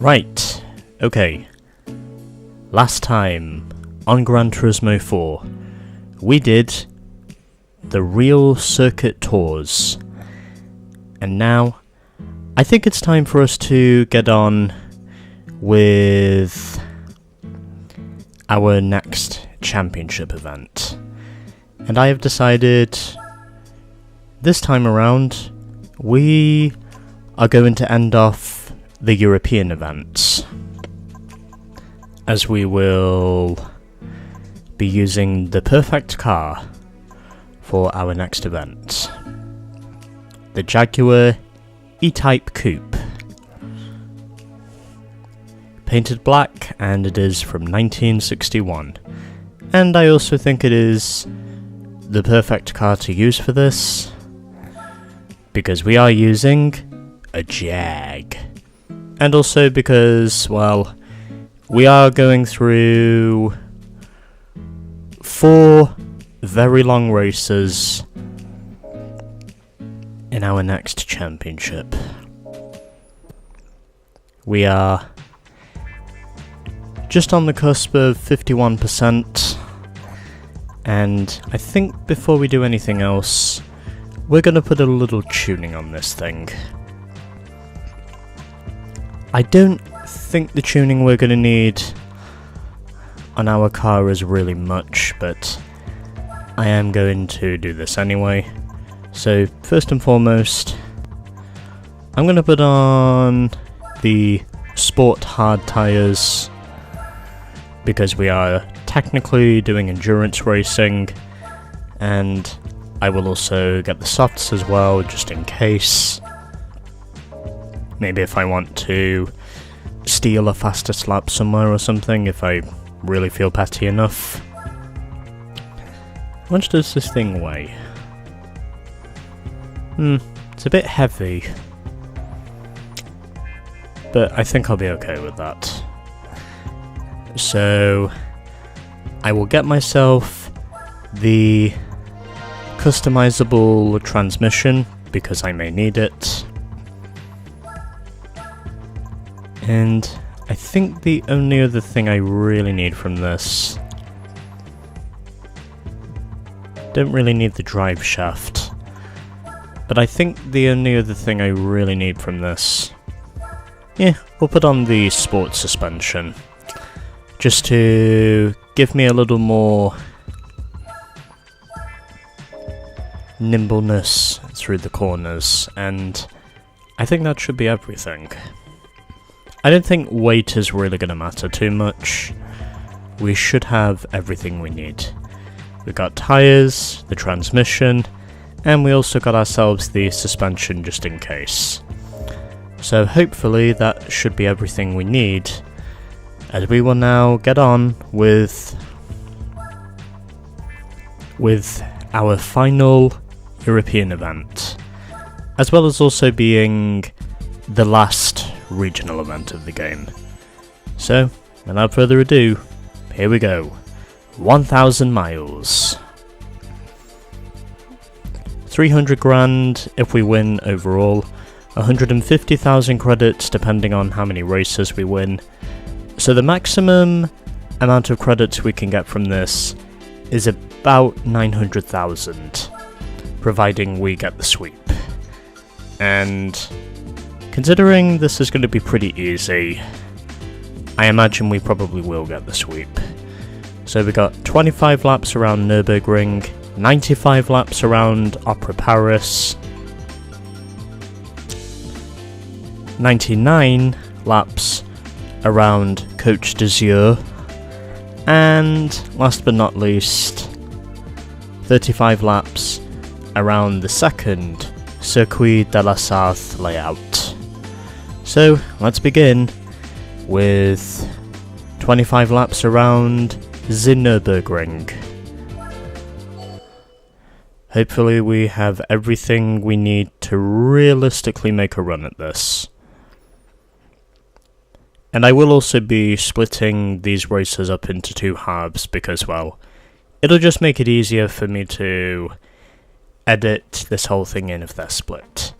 Right, okay. Last time on Gran Turismo 4, we did the real circuit tours. And now, I think it's time for us to get on with our next championship event. And I have decided, this time around, we are going to end off the European events, as we will be using the perfect car for our next event. The Jaguar E-Type Coupe. Painted black, and it is from 1961. And I also think it is the perfect car to use for this, because we are using a Jag. And also because, well, we are going through 4 very long races in our next championship. We are just on the cusp of 51%, and I think before we do anything else, we're going to put a little tuning on this thing. I don't think the tuning we're going to need on our car is really much, but I am going to do this anyway. So first and foremost, I'm going to put on the Sport Hard tyres, because we are technically doing endurance racing, and I will also get the softs as well, just in case. Maybe if I want to steal a fastest lap somewhere or something, if I really feel petty enough. How much does this thing weigh? It's a bit heavy, but I think I'll be okay with that. So I will get myself the customizable transmission, because I may need it. And I think the only other thing I really need from this... Don't really need the drive shaft. But I think the only other thing I really need from this... Yeah, we'll put on the sport suspension. Just to give me a little more nimbleness through the corners, and I think that should be everything. I don't think weight is really going to matter too much. We should have everything we need. We got tyres, the transmission, and we also got ourselves the suspension just in case. So hopefully that should be everything we need, as we will now get on with our final European event, as well as also being the last regional event of the game. So, without further ado, here we go. 1,000 miles. 300 grand if we win overall, 150,000 credits depending on how many races we win. So the maximum amount of credits we can get from this is about 900,000, providing we get the sweep. And considering this is going to be pretty easy, I imagine we probably will get the sweep. So we got 25 laps around Nürburgring, 95 laps around Opera Paris, 99 laps around CoteD'Azur, and last but not least, 35 laps around the second Circuit de la Sarthe layout. So let's begin with 25 laps around the Nürburgring. Hopefully we have everything we need to realistically make a run at this. And I will also be splitting these races up into 2 halves because, well, it'll just make it easier for me to edit this whole thing in if they're split.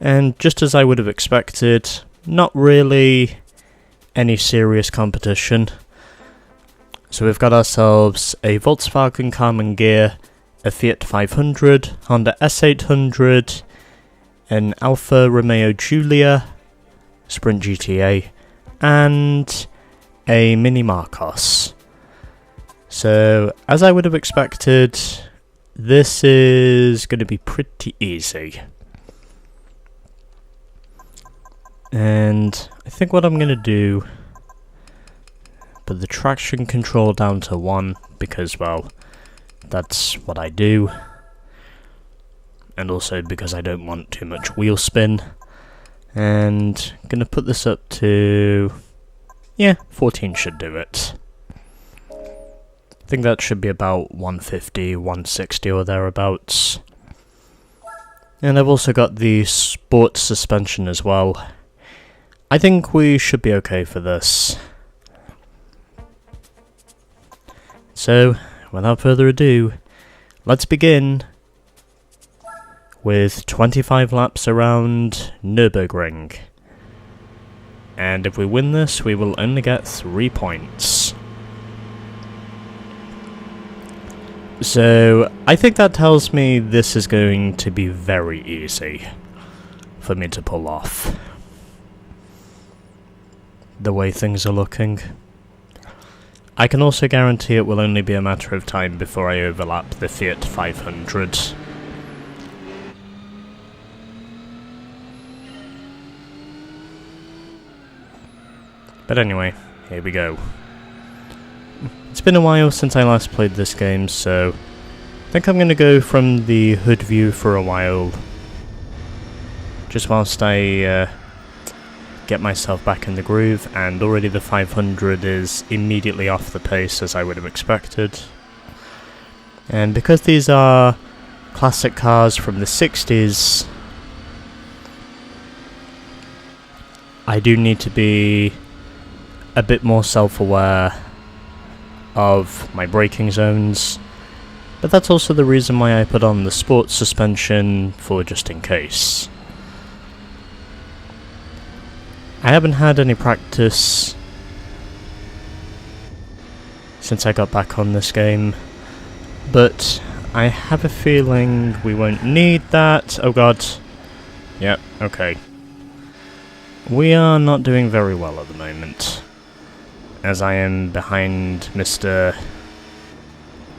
And just as I would have expected, not really any serious competition. So we've got ourselves a Volkswagen Carmen Gear, a Fiat 500, Honda S800, an Alfa Romeo Giulia, Sprint GTA, and a Mini Marcos. So, as I would have expected, this is going to be pretty easy. And I think what I'm going to do, put the traction control down to 1, because, well, that's what I do. And also because I don't want too much wheel spin. And I'm going to put this up to, 14 should do it. I think that should be about 150, 160 or thereabouts. And I've also got the sport suspension as well. I think we should be okay for this. So, without further ado, let's begin with 25 laps around Nürburgring. And if we win this, we will only get 3 points. So, I think that tells me this is going to be very easy for me to pull off. The way things are looking. I can also guarantee it will only be a matter of time before I overlap the Fiat 500. But anyway, here we go. It's been a while since I last played this game, so I think I'm going to go from the hood view for a while, just whilst I get myself back in the groove, and already the 500 is immediately off the pace as I would have expected. And because these are classic cars from the 60s, I do need to be a bit more self-aware of my braking zones, but that's also the reason why I put on the sport suspension for just in case. I haven't had any practice since I got back on this game, but I have a feeling we won't need that. Oh god. Yep, okay. We are not doing very well at the moment, as I am behind Mr.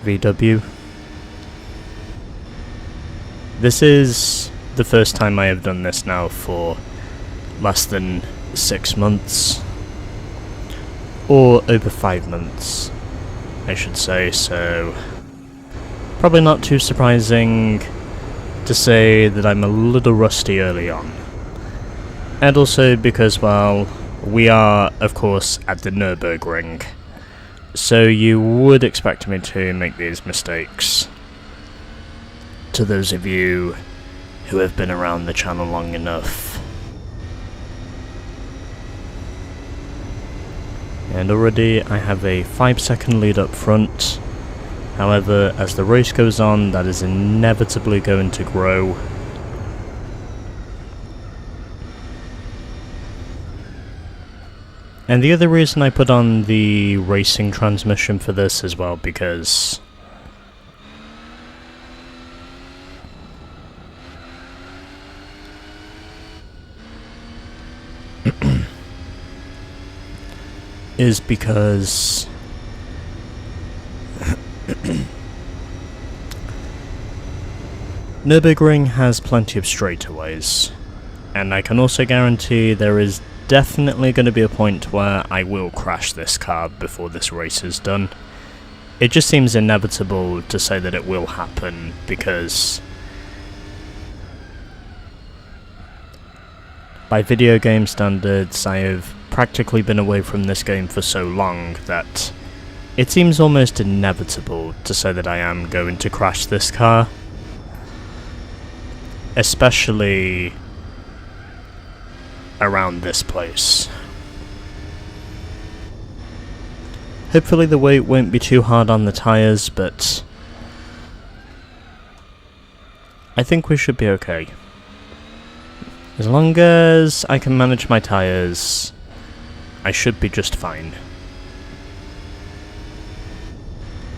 VW. This is the first time I have done this now for less than 6 months, or over 5 months, I should say, so probably not too surprising to say that I'm a little rusty early on. And also because, well, we are, of course, at the Nürburgring, so you would expect me to make these mistakes. To those of you who have been around the channel long enough. And already I have a 5-second lead up front. However, as the race goes on, that is inevitably going to grow. And the other reason I put on the racing transmission for this as well, because Nürburgring has plenty of straightaways, and I can also guarantee there is definitely going to be a point where I will crash this car before this race is done. It just seems inevitable to say that it will happen, because by video game standards I have practically been away from this game for so long that it seems almost inevitable to say that I am going to crash this car. Especially around this place. Hopefully the weight won't be too hard on the tyres, but I think we should be okay. As long as I can manage my tyres, I should be just fine.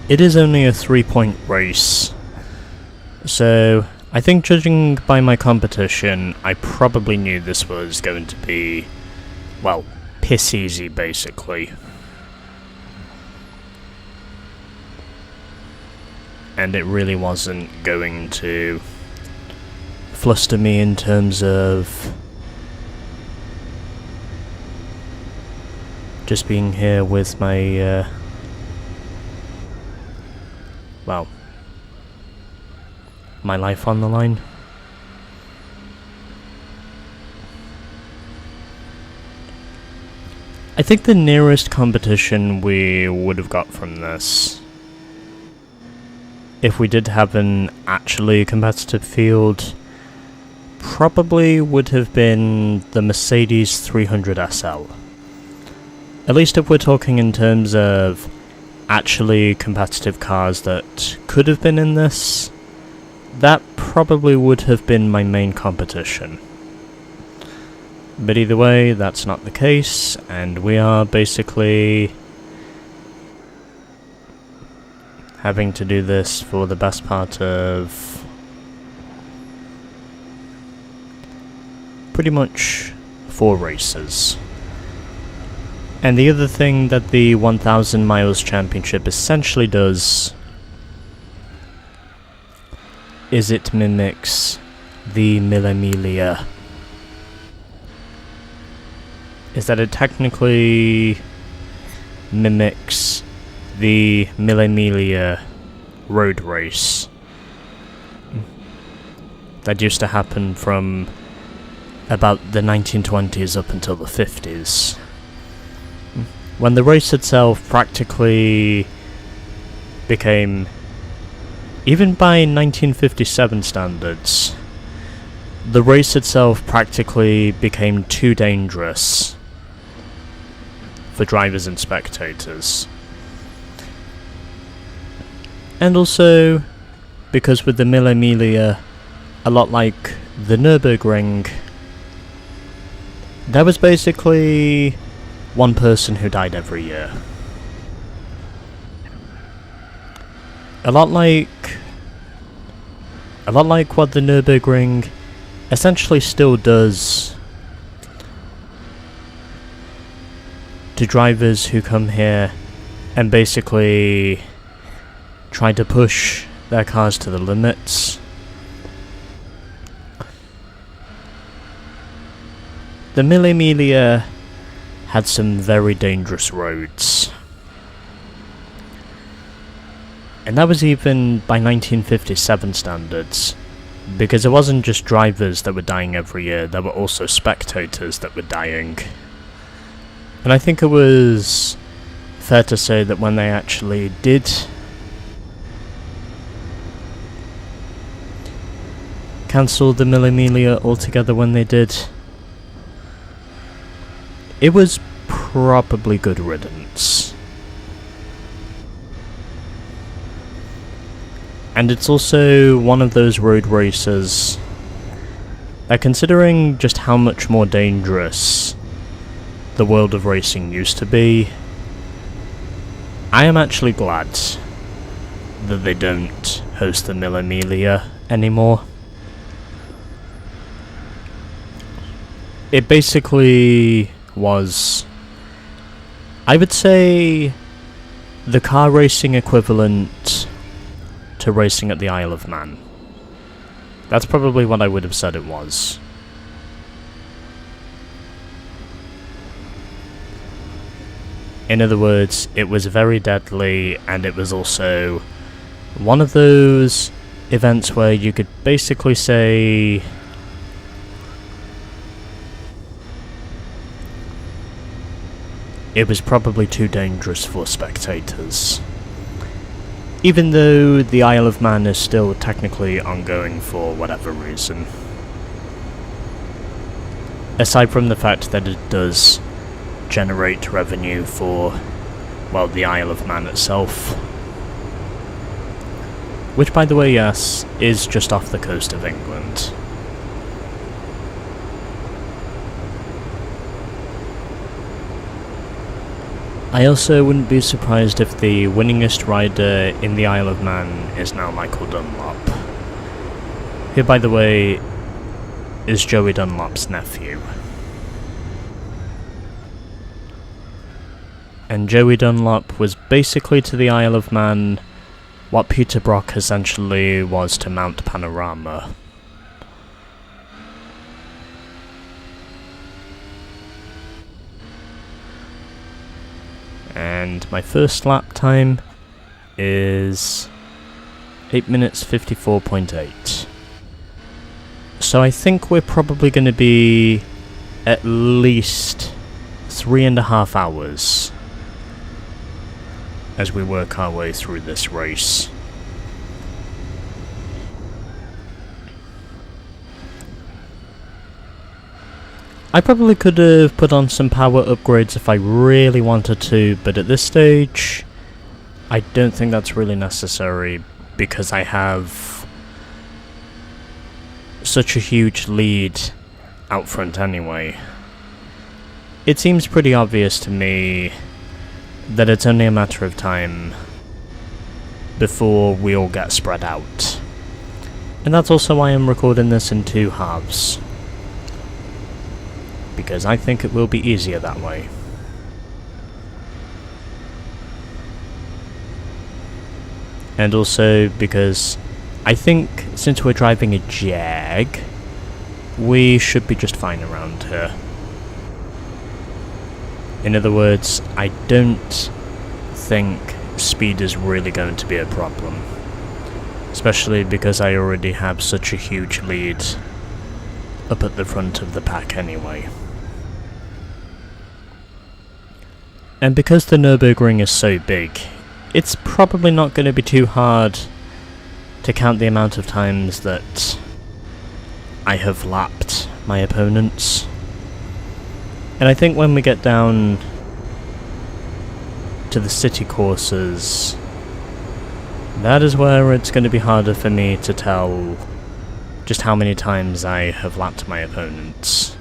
It is only a 3-point race, so I think judging by my competition, I probably knew this was going to be, well, piss easy basically. And it really wasn't going to fluster me in terms of just being here with my, well, my life on the line. I think the nearest competition we would have got from this, if we did have an actually competitive field, probably would have been the Mercedes 300 SL. At least if we're talking in terms of actually competitive cars that could have been in this, that probably would have been my main competition. But either way, that's not the case, and we are basically having to do this for the best part of pretty much 4 races. And the other thing that the 1000 miles championship essentially does is it mimics the Mille Miglia. Is that it technically mimics the Mille Miglia road race that used to happen from about the 1920s up until the 50s. When the race itself practically became, even by 1957 standards, the race itself practically became too dangerous for drivers and spectators. And also, because with the Mille Miglia, a lot like the Nürburgring, there was basically one person who died every year. A lot like what the Nürburgring essentially still does to drivers who come here and basically try to push their cars to the limits. The Mille Miglia had some very dangerous roads. And that was even by 1957 standards, because it wasn't just drivers that were dying every year, there were also spectators that were dying. And I think it was fair to say that when they actually did cancel the Mille Miglia altogether, when they did, it was probably good riddance. And it's also one of those road races that, considering just how much more dangerous the world of racing used to be, I am actually glad that they don't host the Mille Miglia anymore. It basically was, I would say, the car racing equivalent to racing at the Isle of Man. That's probably what I would have said it was. In other words, it was very deadly, and it was also one of those events where you could basically say it was probably too dangerous for spectators. Even though the Isle of Man is still technically ongoing for whatever reason. Aside from the fact that it does generate revenue for, well, the Isle of Man itself. Which, by the way, yes, is just off the coast of England. I also wouldn't be surprised if the winningest rider in the Isle of Man is now Michael Dunlop, who, by the way, is Joey Dunlop's nephew. And Joey Dunlop was basically to the Isle of Man what Peter Brock essentially was to Mount Panorama. And my first lap time is 8 minutes 54.8. So I think we're probably going to be at least 3.5 hours as we work our way through this race. I probably could have put on some power upgrades if I really wanted to, but at this stage, I don't think that's really necessary because I have such a huge lead out front anyway. It seems pretty obvious to me that it's only a matter of time before we all get spread out. And that's also why I'm recording this in 2 halves, because I think it will be easier that way. And also because I think since we're driving a Jag, we should be just fine around here. In other words, I don't think speed is really going to be a problem, especially because I already have such a huge lead up at the front of the pack anyway. And because the Nürburgring is so big, it's probably not going to be too hard to count the amount of times that I have lapped my opponents. And I think when we get down to the city courses, that is where it's going to be harder for me to tell just how many times I have lapped my opponents.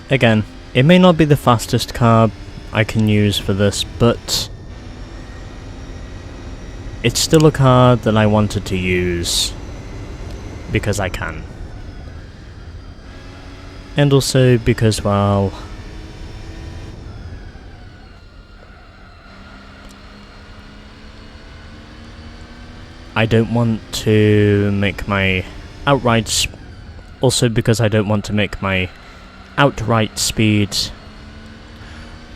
Again, it may not be the fastest car I can use for this, but it's still a car that I wanted to use because I can. And also because, well, I don't want to make my outright... Also because I don't want to make my outright speed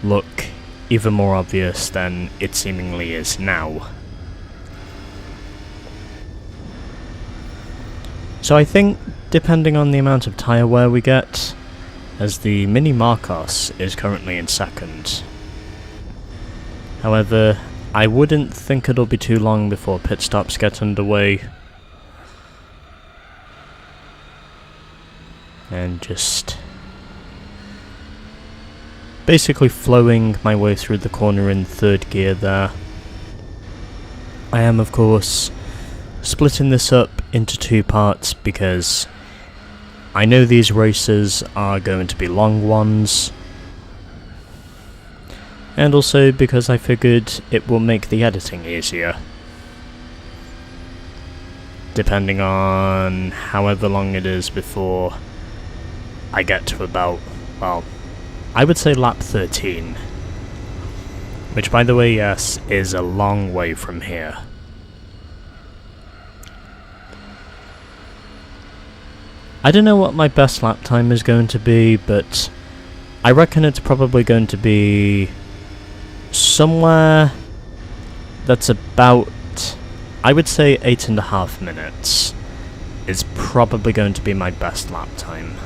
look even more obvious than it seemingly is now. So I think, depending on the amount of tyre wear we get, as the Mini Marcos is currently in second. However, I wouldn't think it'll be too long before pit stops get underway. And just basically flowing my way through the corner in 3rd gear there. I am, of course, splitting this up into 2 parts because I know these races are going to be long ones, and also because I figured it will make the editing easier. Depending on however long it is before I get to about, well, I would say lap 13. Which, by the way, yes, is a long way from here. I don't know what my best lap time is going to be, but I reckon it's probably going to be somewhere that's about, I would say 8.5 minutes is probably going to be my best lap time.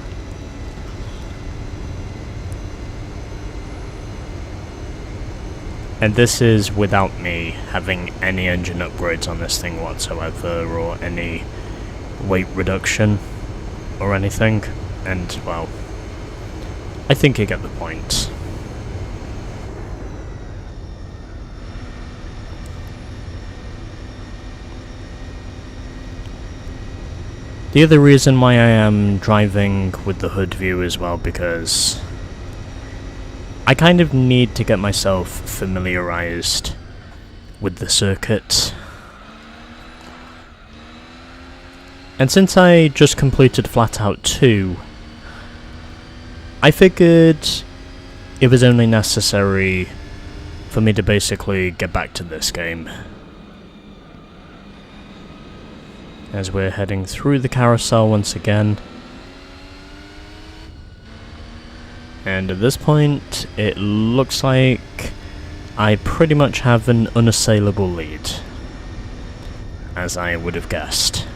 And this is without me having any engine upgrades on this thing whatsoever, or any weight reduction, or anything. And, well, I think you get the point. The other reason why I am driving with the hood view as well, because I kind of need to get myself familiarized with the circuit. And since I just completed Flatout 2, I figured it was only necessary for me to basically get back to this game. As we're heading through the carousel once again. And at this point, it looks like I pretty much have an unassailable lead, as I would have guessed.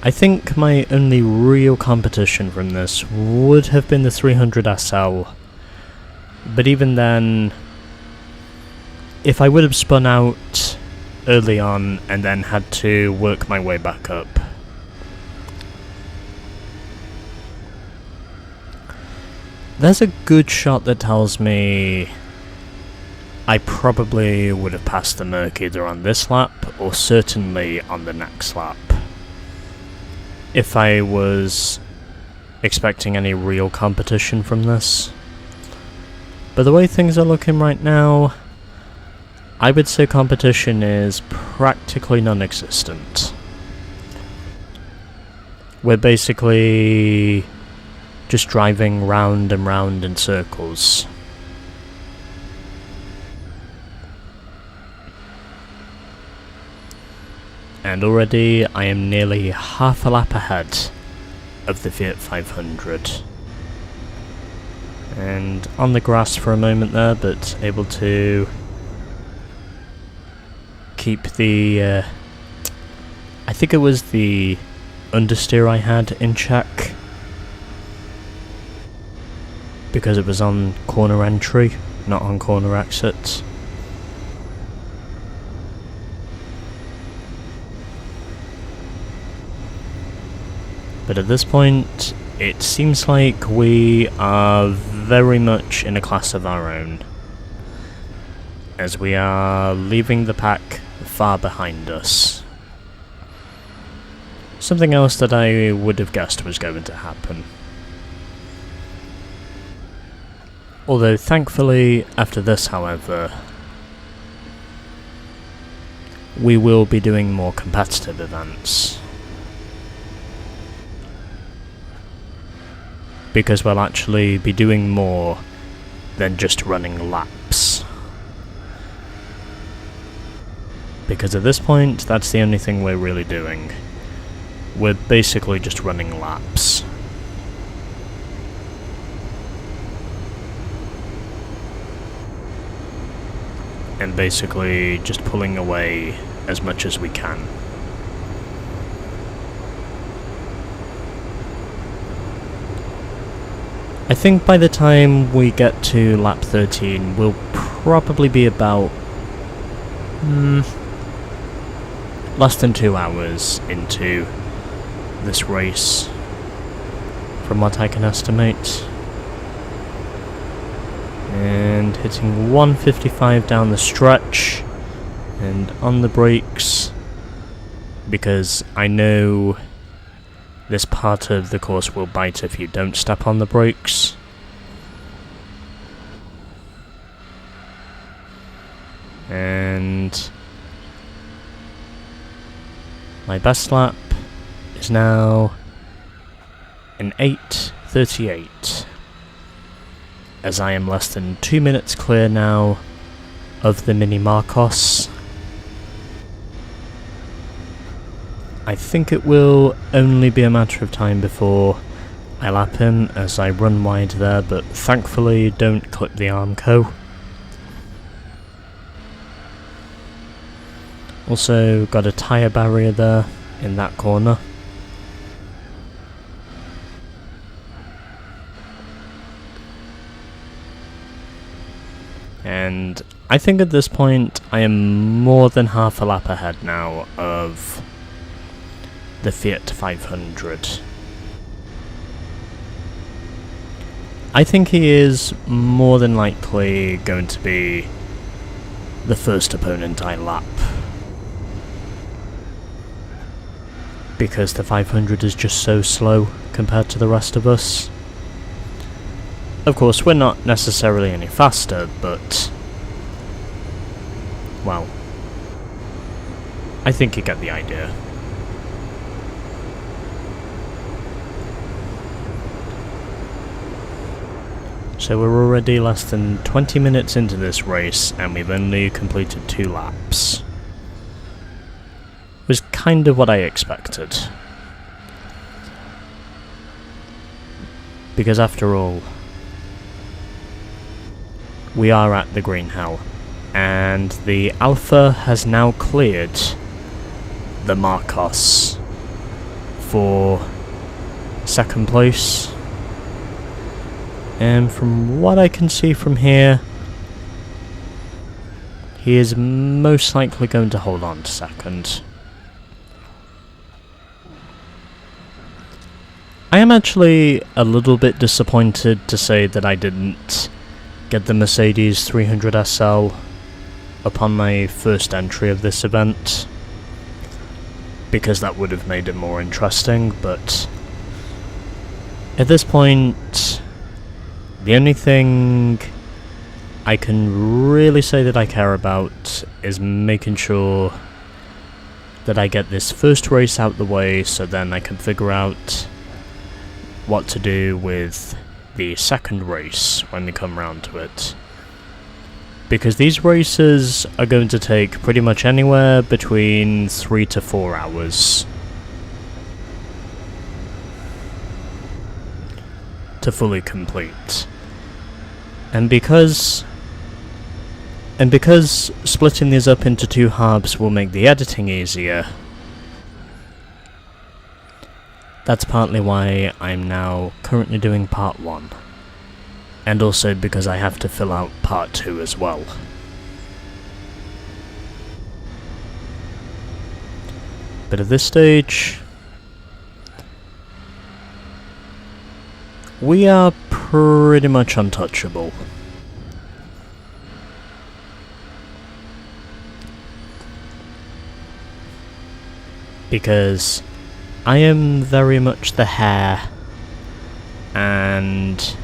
I think my only real competition from this would have been the 300 SL, but even then, if I would have spun out early on and then had to work my way back up, there's a good shot that tells me I probably would have passed the Merc either on this lap or certainly on the next lap, if I was expecting any real competition from this. But the way things are looking right now, I would say competition is practically non-existent. We're basically just driving round and round in circles. And already I am nearly half a lap ahead of the Fiat 500. And on the grass for a moment there, but able to keep the, I think it was the understeer I had in check, because it was on corner entry, not on corner exit. But at this point, it seems like we are very much in a class of our own, as we are leaving the pack far behind us. Something else that I would have guessed was going to happen. Although thankfully, after this, however, we will be doing more competitive events, because we'll actually be doing more than just running laps. Because at this point, that's the only thing we're really doing. We're basically just running laps. And basically just pulling away as much as we can. I think by the time we get to lap 13, we'll probably be about less than 2 hours into this race, from what I can estimate. And hitting 155 down the stretch, and on the brakes, because I know this part of the course will bite if you don't step on the brakes. And my best lap is now an 8:38, as I am less than 2 minutes clear now of the Mini Marcos. I think it will only be a matter of time before I lap him, as I run wide there, but thankfully don't clip the Armco. Also got a tyre barrier there in that corner. And I think at this point I am more than half a lap ahead now of the Fiat 500. I think he is more than likely going to be the first opponent I lap. Because the 500 is just so slow compared to the rest of us. Of course, we're not necessarily any faster, but... well, I think you get the idea. So we're already less than 20 minutes into this race, and we've only completed 2 laps. Was kind of what I expected. Because after all, we are at the Green Hell, and the Alpha has now cleared the Marcos for 2nd place. And from what I can see from here, he is most likely going to hold on to 2nd. I am actually a little bit disappointed to say that I didn't get the Mercedes 300 SL upon my first entry of this event, because that would have made it more interesting, but at this point, the only thing I can really say that I care about is making sure that I get this first race out the way, so then I can figure out what to do with the 2nd race when we come round to it. Because these races are going to take pretty much anywhere between 3 to 4 hours to fully complete. And because splitting these up into 2 halves will make the editing easier, that's partly why I'm now currently doing part 1. And also because I have to fill out part 2 as well. But at this stage, we are pretty much untouchable. Because I am very much the hare, and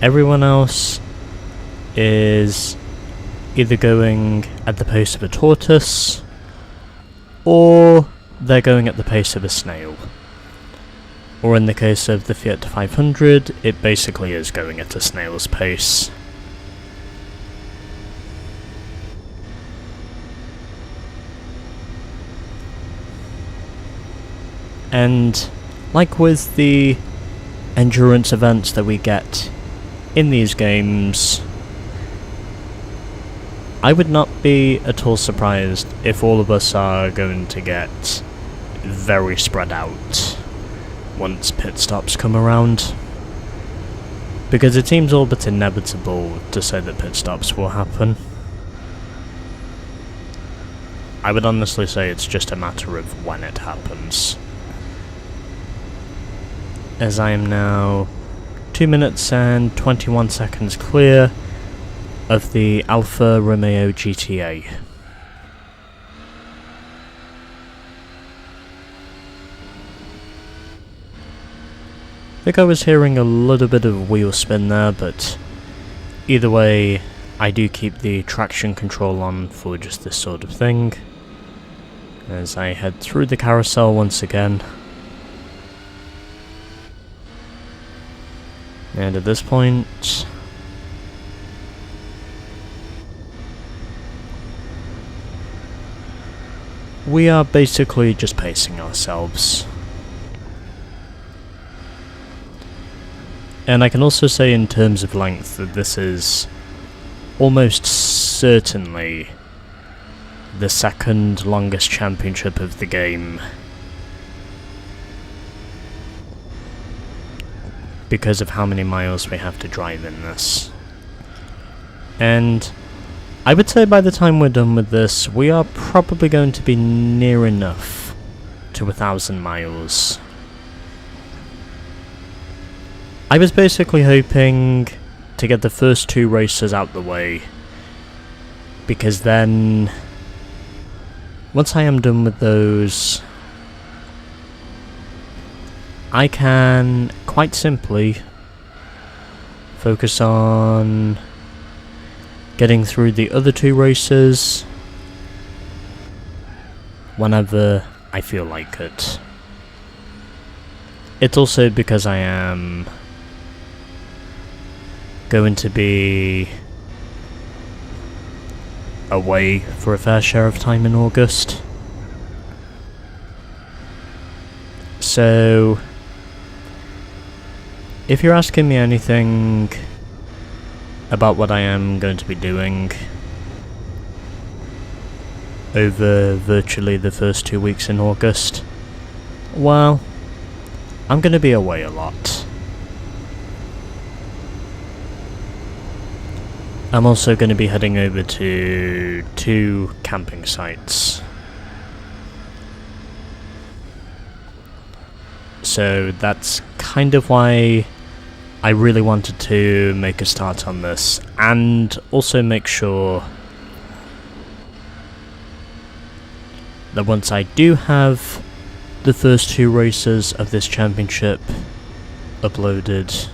everyone else is either going at the pace of a tortoise, or they're going at the pace of a snail. Or in the case of the Fiat 500, it basically is going at a snail's pace. And like with the endurance events that we get in these games, I would not be at all surprised if all of us are going to get very spread out once pit stops come around. Because it seems all but inevitable to say that pit stops will happen. I would honestly say it's just a matter of when it happens. As I am now 2 minutes and 21 seconds clear of the Alfa Romeo GTA. I think I was hearing a little bit of wheel spin there, but either way, I do keep the traction control on for just this sort of thing, as I head through the carousel once again. And at this point, we are basically just pacing ourselves. And I can also say in terms of length that this is almost certainly the 2nd longest championship of the game, because of how many miles we have to drive in this. And I would say by the time we're done with this, we are probably going to be near enough to 1,000 miles. I was basically hoping to get the first 2 races out the way, because then once I am done with those, I can quite simply focus on getting through the other 2 races whenever I feel like it. It's also because I am going to be away for a fair share of time in August. So, if you're asking me anything about what I am going to be doing over virtually the first 2 weeks in August, well, I'm going to be away a lot. I'm also going to be heading over to 2 camping sites. So that's kind of why I really wanted to make a start on this, and also make sure that once I do have the first 2 races of this championship uploaded,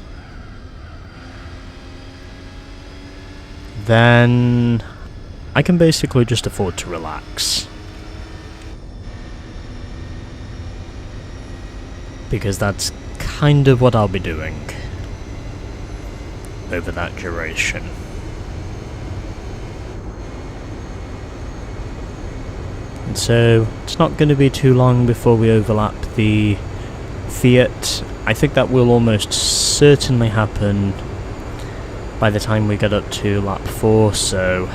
then I can basically just afford to relax. Because that's kind of what I'll be doing over that duration. And so, it's not going to be too long before we overlap the Fiat. I think that will almost certainly happen by the time we get up to lap 4, so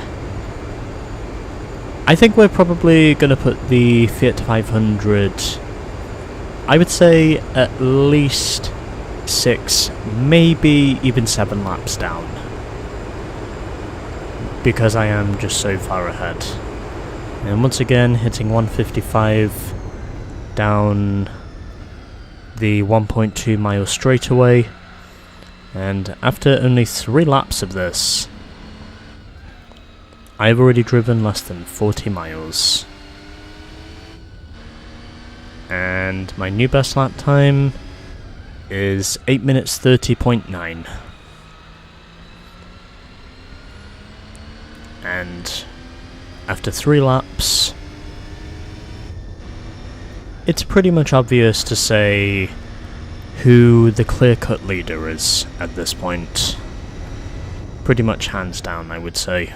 I think we're probably going to put the Fiat 500, I would say at least 6, maybe even 7 laps down, because I am just so far ahead. And once again, hitting 155 down the 1.2 mile straightaway, and after only 3 laps of this, I've already driven less than 40 miles. And my new best lap time is 8 minutes 30.9. And after 3 laps, it's pretty much obvious to say who the clear-cut leader is at this point. Pretty much hands down, I would say.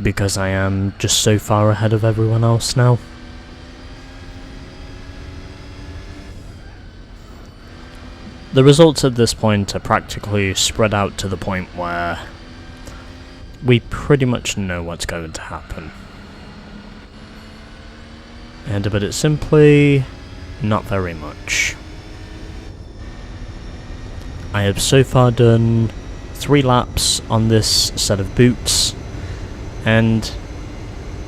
Because I am just so far ahead of everyone else now. The results at this point are practically spread out to the point where we pretty much know what's going to happen. And to put it simply, not very much. I have so far done 3 laps on this set of boots, and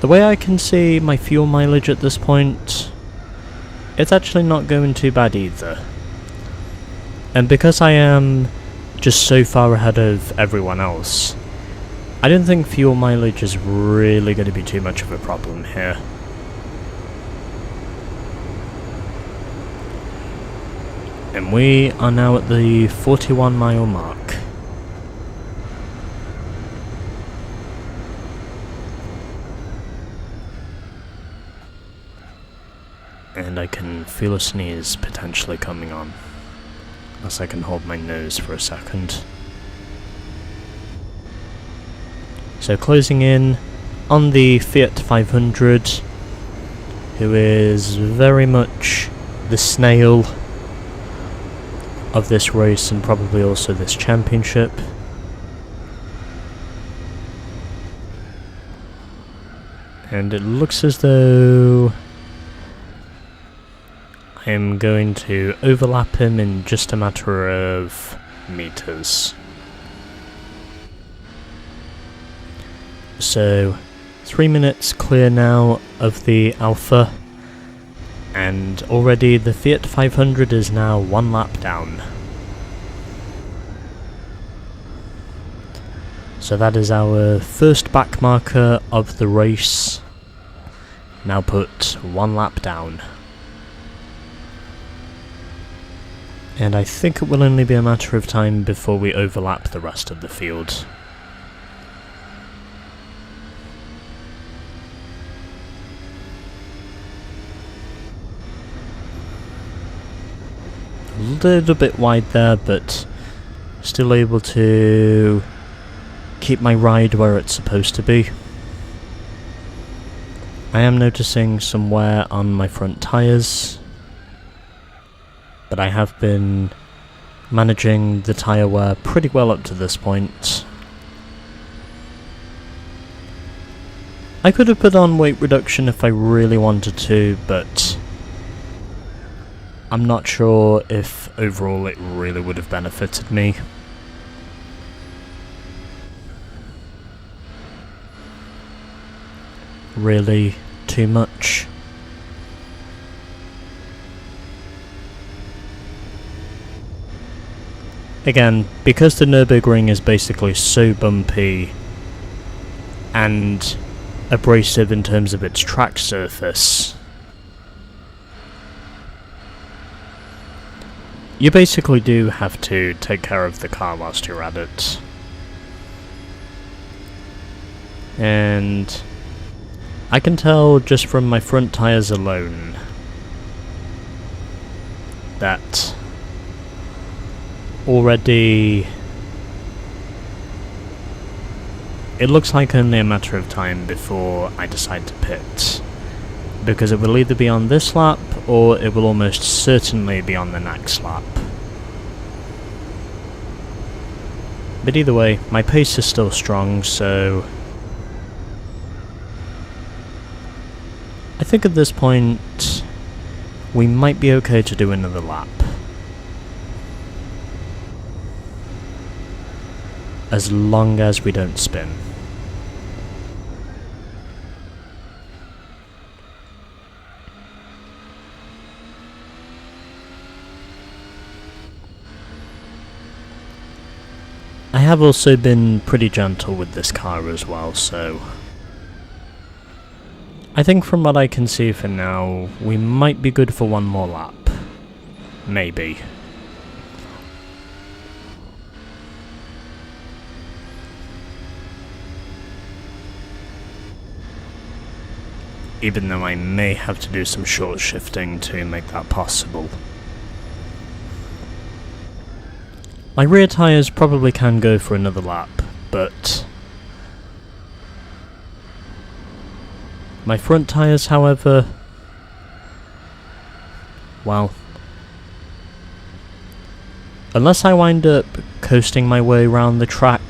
the way I can see my fuel mileage at this point, it's actually not going too bad either. And because I am just so far ahead of everyone else, I don't think fuel mileage is really going to be too much of a problem here. And we are now at the 41 mile mark. And I can feel a sneeze potentially coming on, unless I can hold my nose for a second. So closing in on the Fiat 500, who is very much the snail of this race and probably also this championship. And it looks as though I am going to overlap him in just a matter of meters. So 3 minutes clear now of the Alpha, and already the Fiat 500 is now 1 lap down. So that is our first back marker of the race. Now put 1 lap down. And I think it will only be a matter of time before we overlap the rest of the field. A little bit wide there, but still able to keep my ride where it's supposed to be. I am noticing some wear on my front tyres, but I have been managing the tyre wear pretty well up to this point. I could have put on weight reduction if I really wanted to, but I'm not sure if overall it really would have benefited me. Really too much. Again, because the Nürburgring is basically so bumpy and abrasive in terms of its track surface, you basically do have to take care of the car whilst you're at it. And I can tell just from my front tyres alone that already it looks like only a matter of time before I decide to pit, because it will either be on this lap or it will almost certainly be on the next lap. But either way, my pace is still strong, so I think at this point we might be okay to do another lap. As long as we don't spin. I have also been pretty gentle with this car as well, so I think from what I can see for now, we might be good for one more lap. Maybe. Even though I may have to do some short shifting to make that possible. My rear tyres probably can go for another lap, but my front tyres, however, well, unless I wind up coasting my way around the track,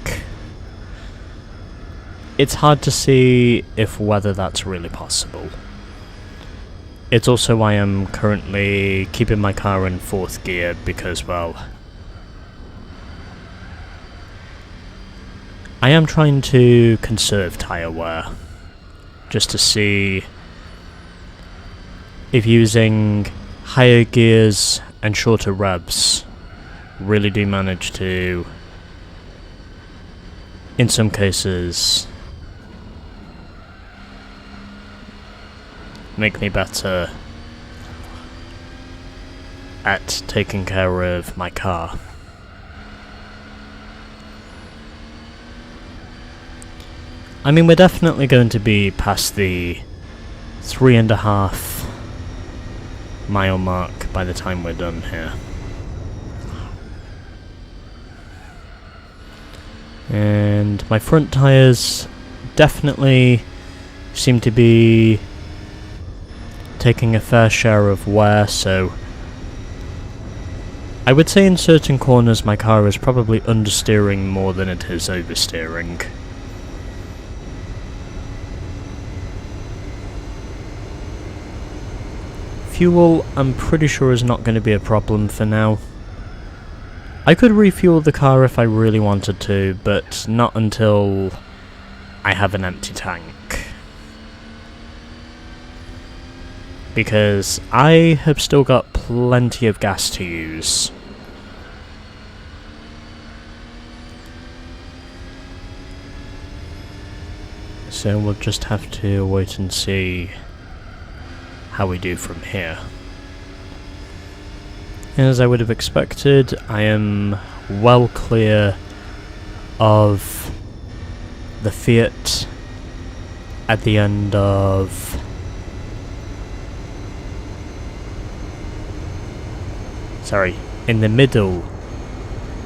it's hard to see whether that's really possible. It's also why I'm currently keeping my car in 4th gear, because, well, I am trying to conserve tyre wear, just to see if using higher gears and shorter revs really do manage to, in some cases, make me better at taking care of my car. I mean, we're definitely going to be past the 3.5 mile mark by the time we're done here. And my front tyres definitely seem to be taking a fair share of wear, so I would say in certain corners my car is probably understeering more than it is oversteering. Fuel, I'm pretty sure, is not going to be a problem for now. I could refuel the car if I really wanted to, but not until I have an empty tank. Because I have still got plenty of gas to use. So we'll just have to wait and see how we do from here. And as I would have expected, I am well clear of the Fiat at the end of in the middle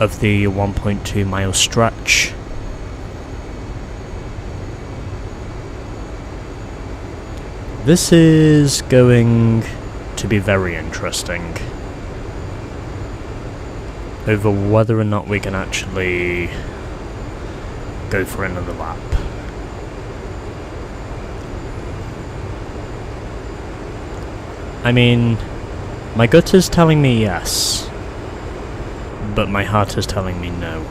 of the 1.2 mile stretch. This is going to be very interesting over whether or not we can actually go for another lap. I mean, my gut is telling me yes, but my heart is telling me no.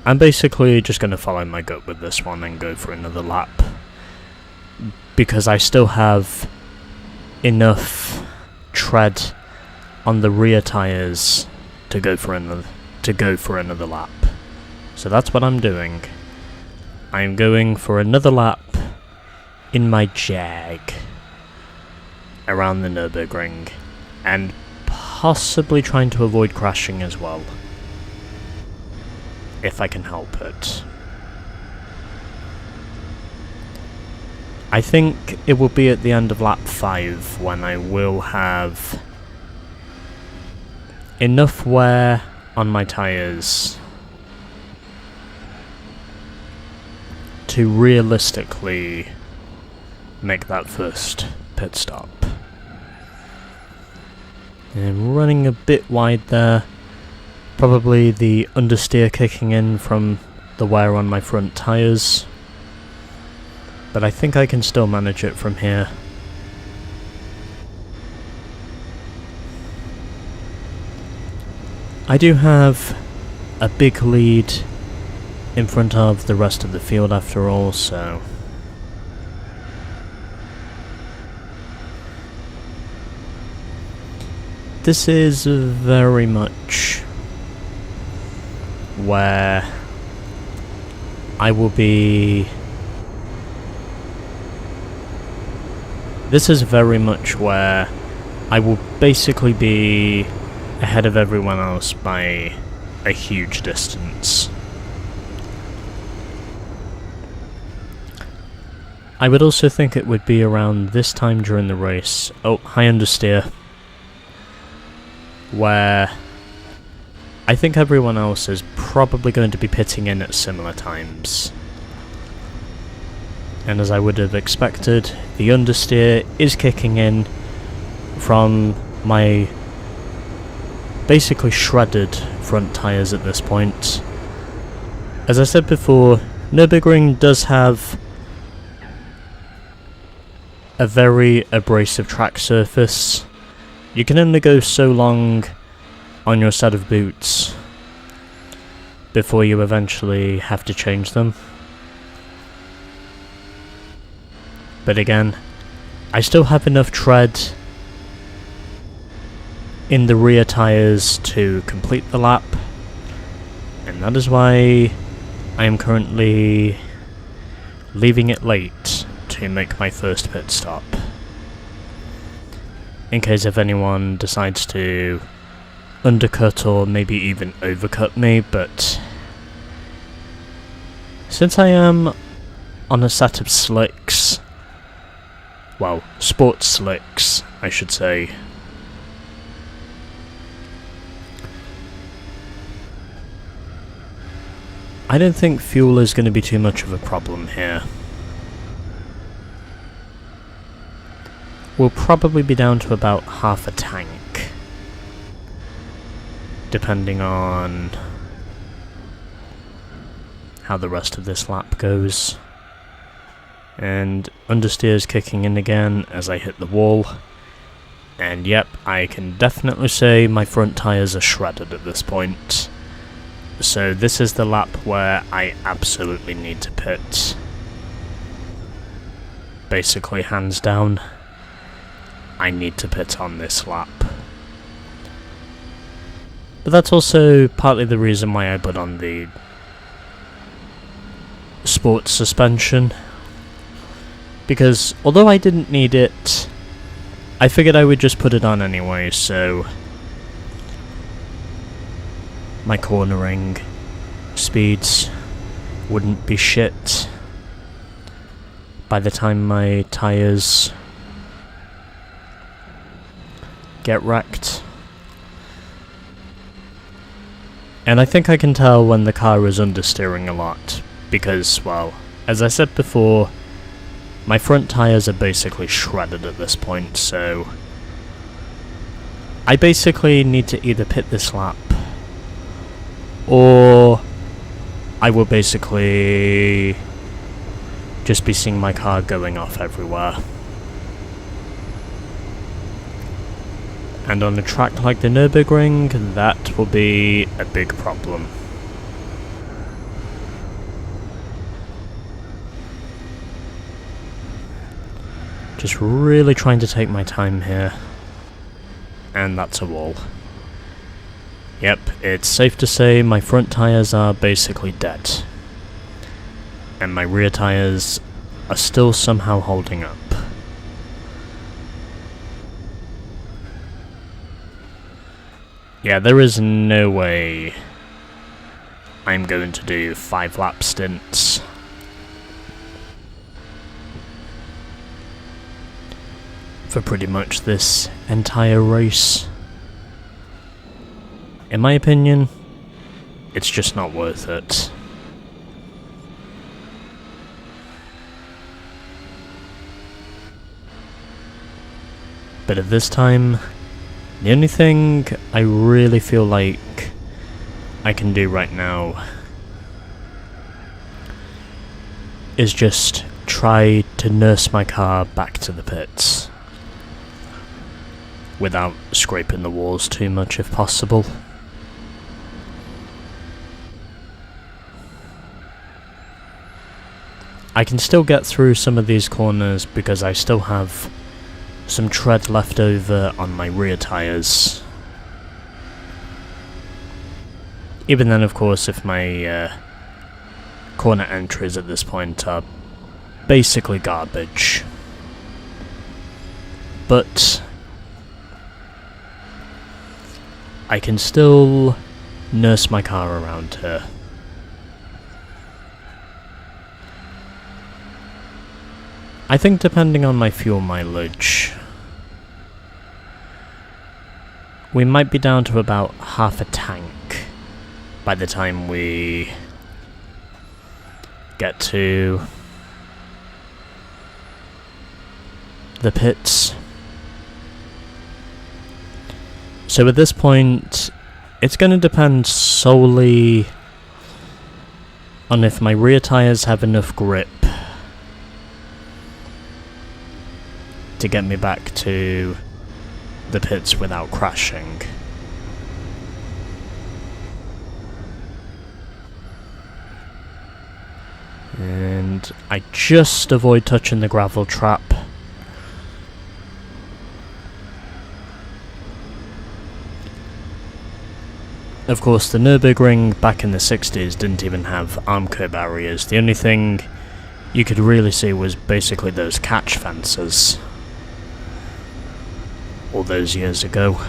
I'm basically just going to follow my gut with this one and go for another lap, because I still have enough tread on the rear tyres to go for another lap. So that's what I'm doing. I'm going for another lap in my Jag around the Nürburgring, and possibly trying to avoid crashing as well, if I can help it. I think it will be at the end of lap 5 when I will have enough wear on my tyres to realistically make that first pit stop. I'm running a bit wide there. Probably the understeer kicking in from the wear on my front tyres, but I think I can still manage it from here. I do have a big lead in front of the rest of the field after all, so this is very much where I will be... This is very much where I will basically be ahead of everyone else by a huge distance. I would also think it would be around this time during the race, high understeer, where I think everyone else is probably going to be pitting in at similar times. And as I would have expected, the understeer is kicking in from my basically shredded front tyres at this point. As I said before, Nürburgring does have a very abrasive track surface. You can only go so long on your set of boots before you eventually have to change them. But again, I still have enough tread in the rear tyres to complete the lap, and that is why I am currently leaving it late to make my first pit stop. In case if anyone decides to undercut or maybe even overcut me, but since I am on a set of slicks, well, sports slicks, I should say, I don't think fuel is going to be too much of a problem here. We'll probably be down to about half a tank, depending on how the rest of this lap goes. And understeer's kicking in again as I hit the wall. And yep, I can definitely say my front tyres are shredded at this point. So this is the lap where I absolutely need to pit. Basically, hands down, I need to pit on this lap. But that's also partly the reason why I put on the sports suspension, because although I didn't need it, I figured I would just put it on anyway, so my cornering speeds wouldn't be shit by the time my tyres get wrecked. And I think I can tell when the car is understeering a lot, because, well, as I said before, my front tyres are basically shredded at this point, so I basically need to either pit this lap, or I will basically just be seeing my car going off everywhere. And on a track like the Nürburgring, that will be a big problem. Just really trying to take my time here. And that's a wall. Yep, it's safe to say my front tyres are basically dead. And my rear tyres are still somehow holding up. Yeah, there is no way I'm going to do 5 lap stints. For pretty much this entire race. In my opinion, it's just not worth it. But at this time, the only thing I really feel like I can do right now is just try to nurse my car back to the pits without scraping the walls too much if possible. I can still get through some of these corners because I still have some tread left over on my rear tyres. Even then, of course, if my corner entries at this point are basically garbage. But I can still nurse my car around here. I think depending on my fuel mileage, we might be down to about half a tank by the time we get to the pits. So at this point, it's going to depend solely on if my rear tyres have enough grip to get me back to the pits without crashing. And I just avoid touching the gravel trap. Of course, the Nürburgring back in the 60s didn't even have arm curb barriers. The only thing you could really see was basically those catch fences. All those years ago.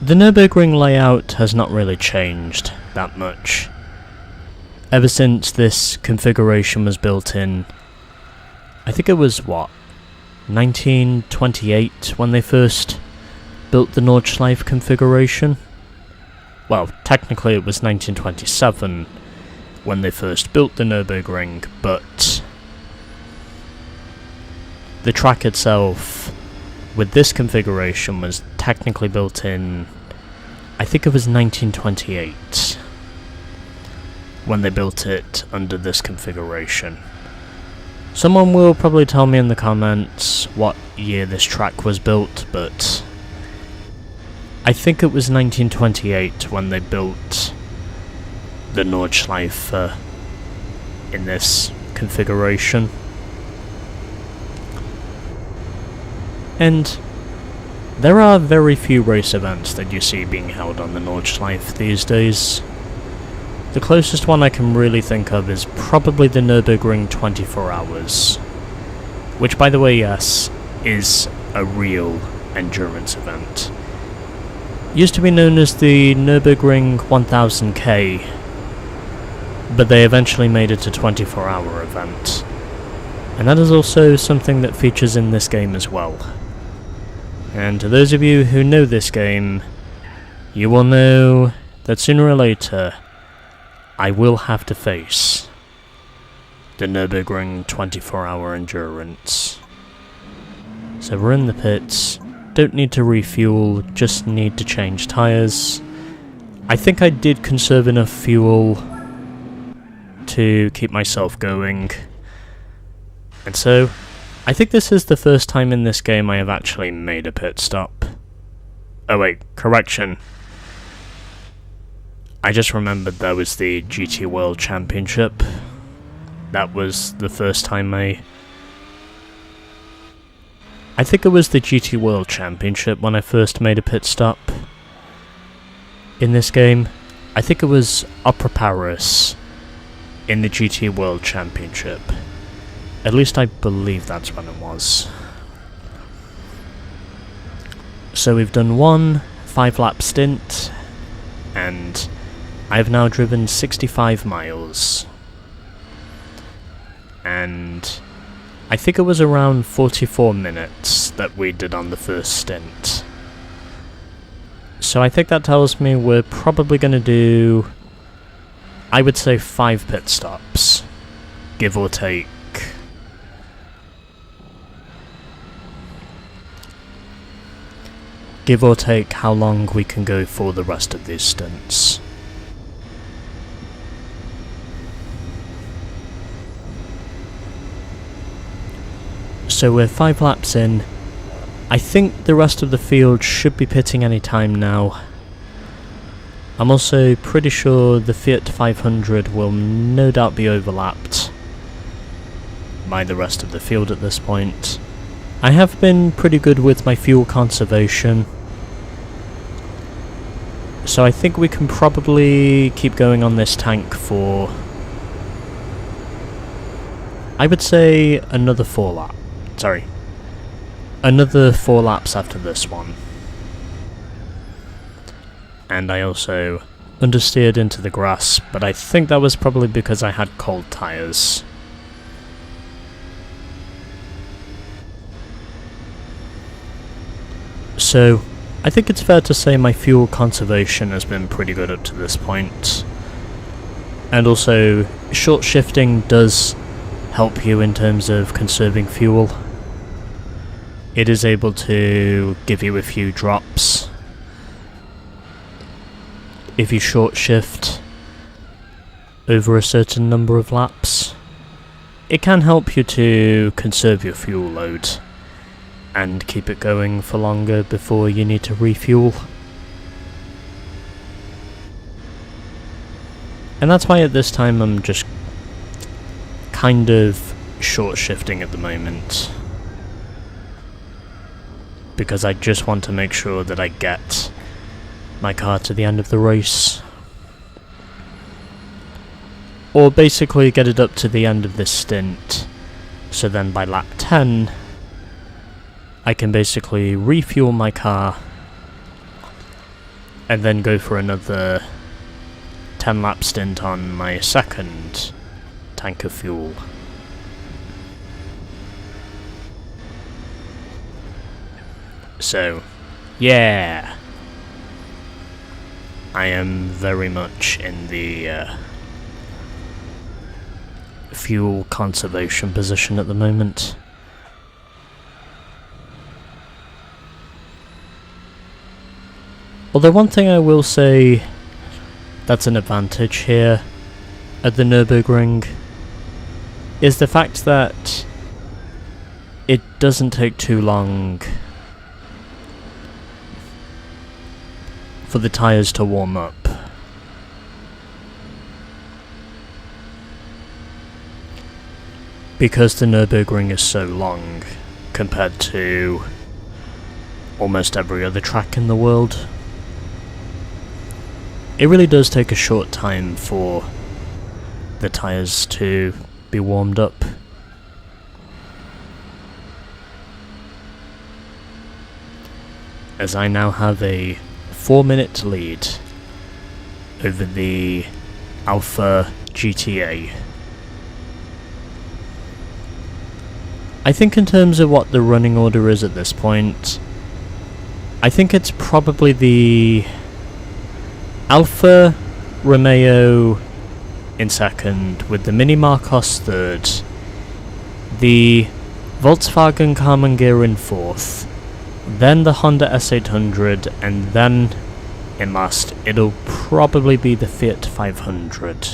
The Nürburgring layout has not really changed that much. Ever since this configuration was built in, I think it was, 1928 when they first built the Nordschleife configuration? Well, technically it was 1927 when they first built the Nürburgring, but the track itself, with this configuration, was technically built in, I think it was 1928, when they built it under this configuration. Someone will probably tell me in the comments what year this track was built, but I think it was 1928 when they built the Nordschleife in this configuration. And there are very few race events that you see being held on the Nordschleife these days. The closest one I can really think of is probably the Nürburgring 24 Hours. Which, by the way, yes, is a real endurance event. Used to be known as the Nürburgring 1000k, but they eventually made it a 24-hour event. And that is also something that features in this game as well. And to those of you who know this game, you will know that sooner or later, I will have to face the Nürburgring 24-hour endurance. So we're in the pits, don't need to refuel, just need to change tyres. I think I did conserve enough fuel to keep myself going. And so, I think this is the first time in this game I have actually made a pit stop. Oh wait, correction. I just remembered there was the GT World Championship. That was the first time I think it was the GT World Championship when I first made a pit stop in this game. I think it was Opera Paris in the GT World Championship. At least I believe that's when it was. So we've done one 5-lap stint, and I've now driven 65 miles. And I think it was around 44 minutes that we did on the first stint. So I think that tells me we're probably going to do, I would say, 5 pit stops, give or take. Give or take how long we can go for the rest of these stints. So we're 5 laps in. I think the rest of the field should be pitting any time now. I'm also pretty sure the Fiat 500 will no doubt be overlapped by the rest of the field at this point. I have been pretty good with my fuel conservation, so I think we can probably keep going on this tank for, I would say, another 4 laps. Sorry, another 4 laps after this one. And I also understeered into the grass, but I think that was probably because I had cold tyres. So, I think it's fair to say my fuel conservation has been pretty good up to this point. And also, short shifting does help you in terms of conserving fuel. It is able to give you a few drops if you short shift over a certain number of laps. It can help you to conserve your fuel load and keep it going for longer before you need to refuel. And that's why at this time I'm just kind of short shifting at the moment, because I just want to make sure that I get my car to the end of the race, or basically get it up to the end of this stint, so then by lap 10 I can basically refuel my car and then go for another 10 lap stint on my second tank of fuel. So, yeah, I am very much in the fuel conservation position at the moment. Although one thing I will say that's an advantage here at the Nürburgring is the fact that it doesn't take too long for the tyres to warm up. Because the Nürburgring is so long compared to almost every other track in the world, it really does take a short time for the tyres to be warmed up. As I now have a 4-minute lead over the Alpha GTA. I think in terms of what the running order is at this point, I think it's probably the Alfa Romeo in second, with the Mini Marcos third, the Volkswagen Carmangear in fourth, then the Honda S800, and then in last it'll probably be the Fiat 500,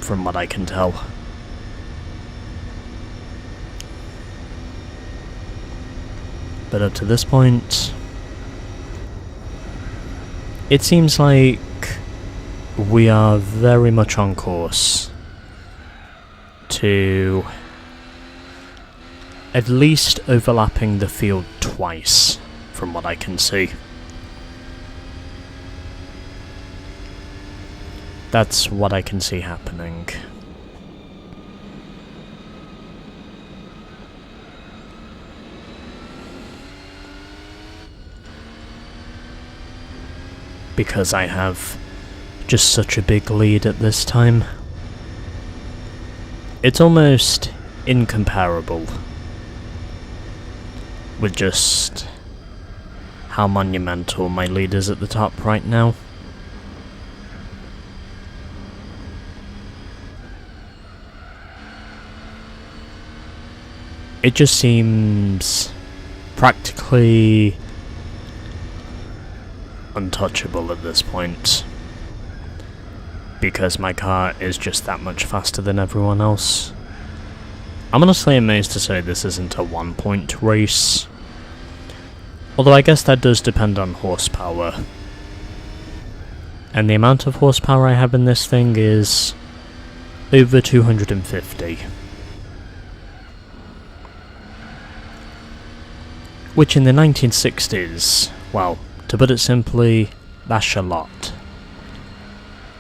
from what I can tell. But up to this point, it seems like we are very much on course to at least overlapping the field twice, from what I can see. That's what I can see happening. Because I have just such a big lead at this time. It's almost incomparable with just how monumental my lead is at the top right now. It just seems practically untouchable at this point, because my car is just that much faster than everyone else. I'm honestly amazed to say this isn't a 1-point race, although I guess that does depend on horsepower, and the amount of horsepower I have in this thing is over 250, which in the 1960s, well, to put it simply, that's a lot.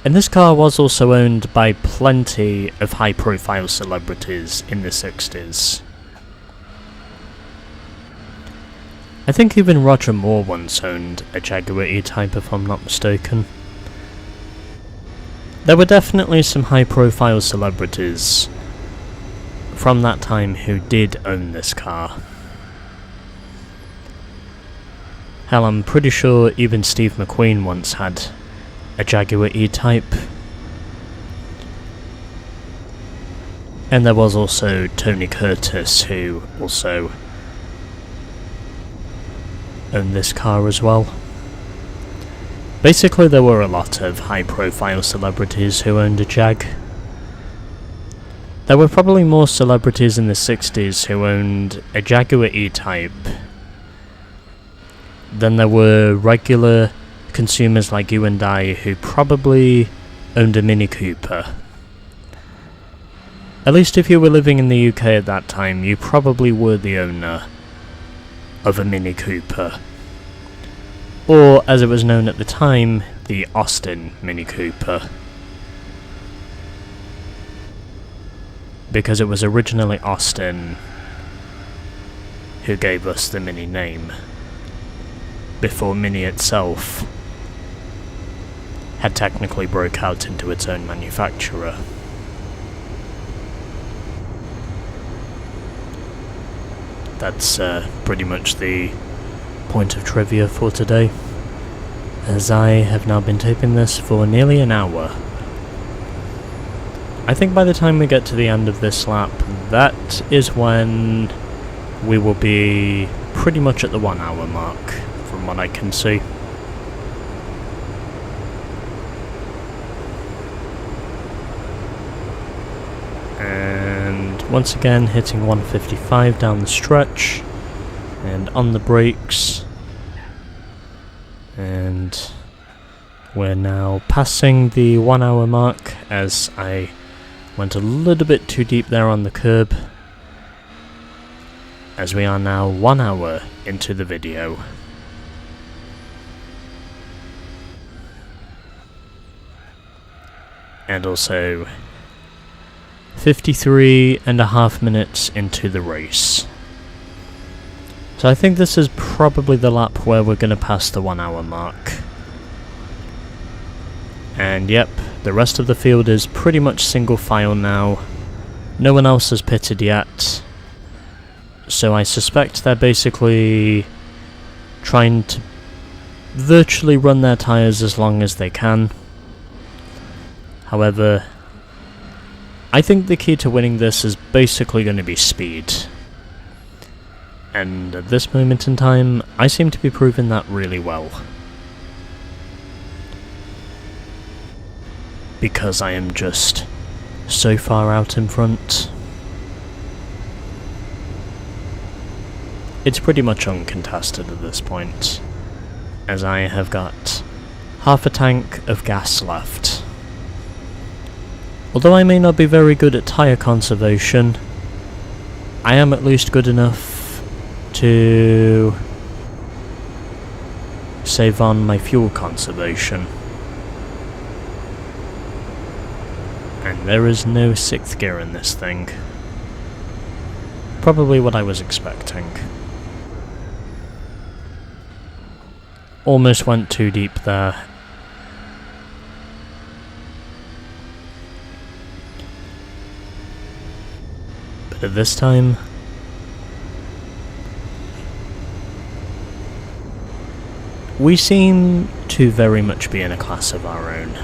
And this car was also owned by plenty of high-profile celebrities in the 60s. I think even Roger Moore once owned a Jaguar E-Type, if I'm not mistaken. There were definitely some high-profile celebrities from that time who did own this car. Hell, I'm pretty sure even Steve McQueen once had a Jaguar E-Type. And there was also Tony Curtis, who also owned this car as well. Basically, there were a lot of high-profile celebrities who owned a Jag. There were probably more celebrities in the 60s who owned a Jaguar E-Type than there were regular consumers like you and I who probably owned a Mini Cooper. At least if you were living in the UK at that time, you probably were the owner of a Mini Cooper. Or, as it was known at the time, the Austin Mini Cooper. Because it was originally Austin who gave us the Mini name, before Mini itself had technically broke out into its own manufacturer. That's pretty much the point of trivia for today, as I have now been taping this for nearly an hour. I think by the time we get to the end of this lap, that is when we will be pretty much at the 1 hour mark, from what I can see. And once again hitting 155 down the stretch and on the brakes, and we're now passing the 1 hour mark as I went a little bit too deep there on the curb, as we are now 1 hour into the video. and also 53.5 minutes into the race. So I think this is probably the lap where we're going to pass the 1 hour mark. And yep, the rest of the field is pretty much single file now. No one else has pitted yet. So I suspect they're basically trying to virtually run their tyres as long as they can. However, I think the key to winning this is basically going to be speed. And at this moment in time, I seem to be proving that really well. Because I am just so far out in front. It's pretty much uncontested at this point, as I have got half a tank of gas left. Although I may not be very good at tyre conservation, I am at least good enough to save on my fuel conservation. And there is no 6th gear in this thing. Probably what I was expecting. Almost went too deep there. But at this time, we seem to very much be in a class of our own.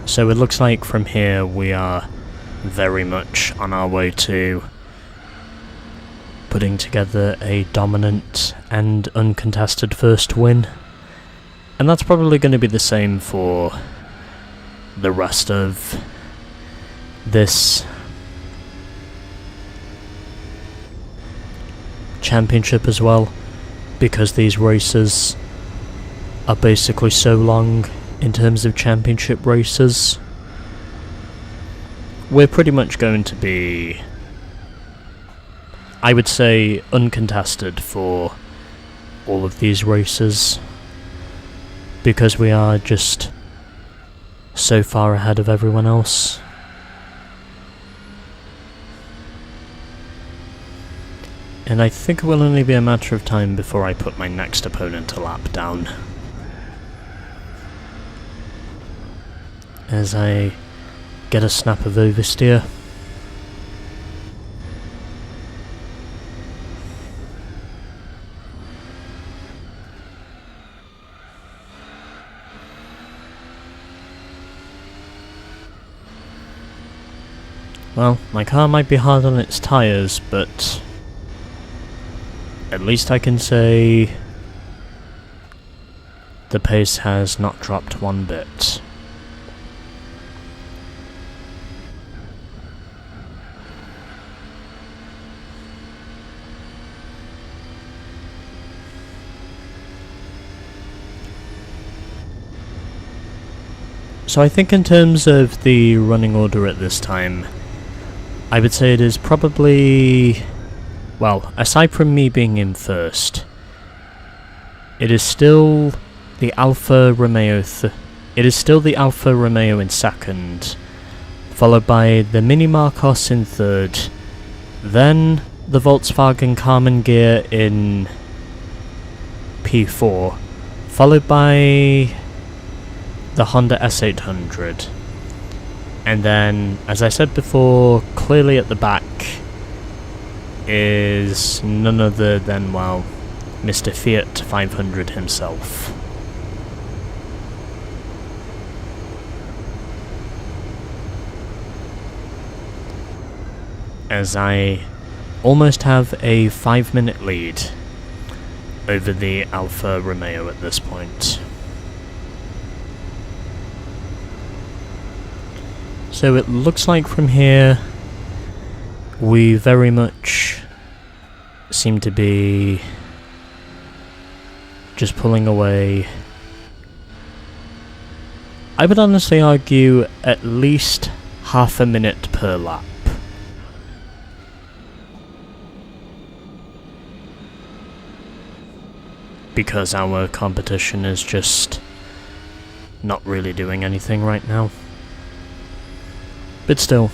So it looks like from here we are very much on our way to putting together a dominant and uncontested first win. And that's probably going to be the same for the rest of this championship as well, because these races are basically so long in terms of championship races. We're pretty much going to be, I would say, uncontested for all of these races, because we are just so far ahead of everyone else. And I think it will only be a matter of time before I put my next opponent a lap down. As I get a snap of oversteer. Well, my car might be hard on its tyres, but at least I can say the pace has not dropped one bit. So I think in terms of the running order at this time, I would say it is probably, well, aside from me being in first, it is still the Alfa Romeo in second, followed by the Mini Marcos in third, then the Volkswagen Carmen Gear in P4, followed by the Honda S800, and then, as I said before, clearly at the back is none other than, well, Mr. Fiat 500 himself. As I almost have a 5-minute lead over the Alfa Romeo at this point. So it looks like from here we very much seem to be just pulling away. I would honestly argue at least half a minute per lap. Because our competition is just not really doing anything right now. But still,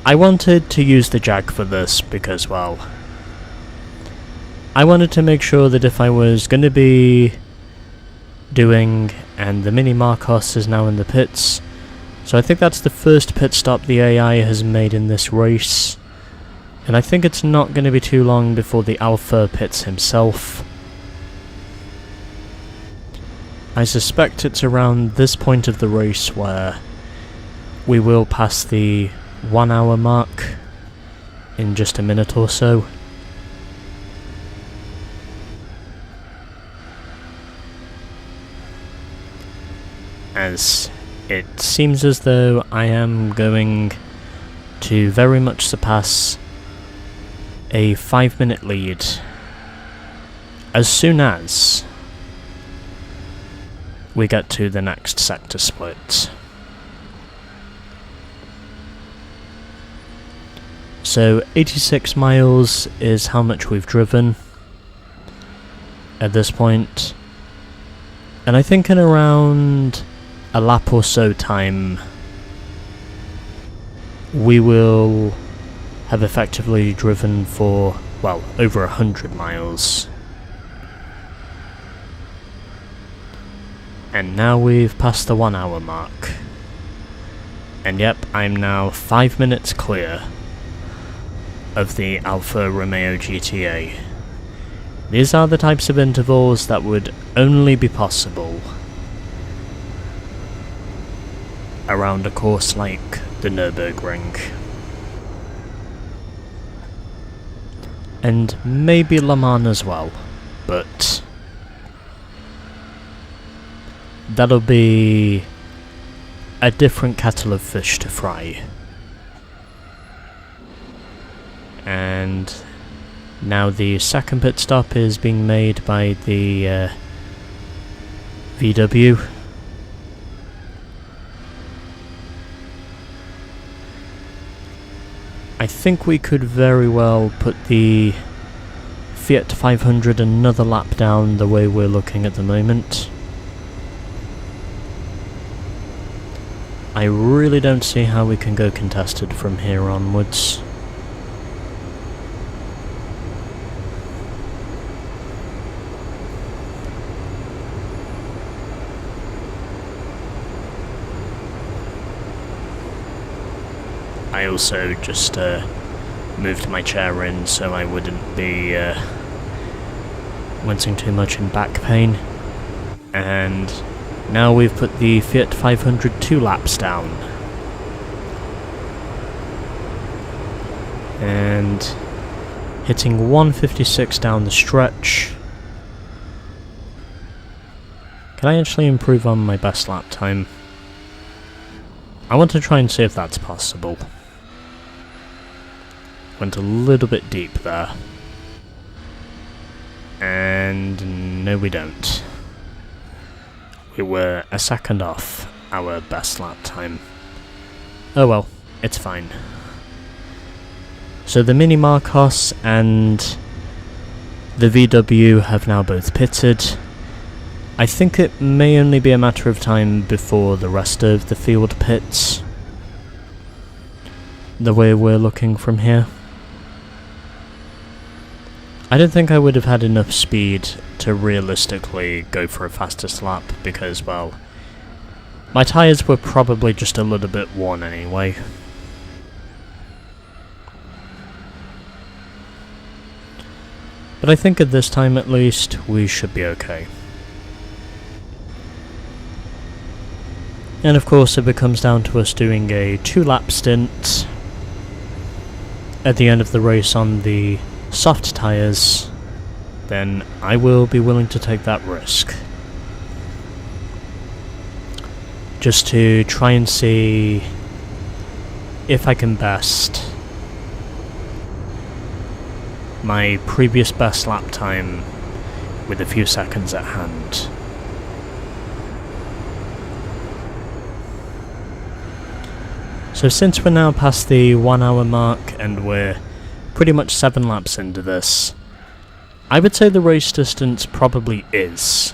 I wanted to use the Jag for this because, well, I wanted to make sure that if I was going to be doing, and the Mini Marcos is now in the pits, so I think that's the first pit stop the AI has made in this race, and I think it's not going to be too long before the Alpha pits himself. I suspect it's around this point of the race where we will pass the 1 hour mark in just a minute or so. As it seems as though I am going to very much surpass a 5-minute lead as soon as we get to the next sector split. So 86 miles is how much we've driven at this point, and I think in around a lap or so time we will have effectively driven for, well, over 100 miles. And now we've passed the 1 hour mark. And yep, I'm now 5 minutes clear of the Alfa Romeo GTA. These are the types of intervals that would only be possible around a course like the Nürburgring. And maybe Le Mans as well, but that'll be a different kettle of fish to fry. And now the second pit stop is being made by the VW. I think we could very well put the Fiat 500 another lap down the way we're looking at the moment. I really don't see how we can go contested from here onwards. I also just moved my chair in so I wouldn't be wincing too much in back pain. And now we've put the Fiat 500 2 laps down. And hitting 156 down the stretch. Can I actually improve on my best lap time? I want to try and see if that's possible. Went a little bit deep there. And no, we don't. We were a second off our best lap time. Oh well, it's fine. So the Mini Marcos and the VW have now both pitted. I think it may only be a matter of time before the rest of the field pits, the way we're looking from here. I don't think I would have had enough speed to realistically go for a fastest lap because, well, my tyres were probably just a little bit worn anyway. But I think at this time at least we should be okay. And of course if it comes down to us doing a 2-lap stint at the end of the race on the soft tyres, then I will be willing to take that risk. Just to try and see if I can best my previous best lap time with a few seconds at hand. So since we're now past the 1 hour mark and we're pretty much 7 laps into this, I would say the race distance probably is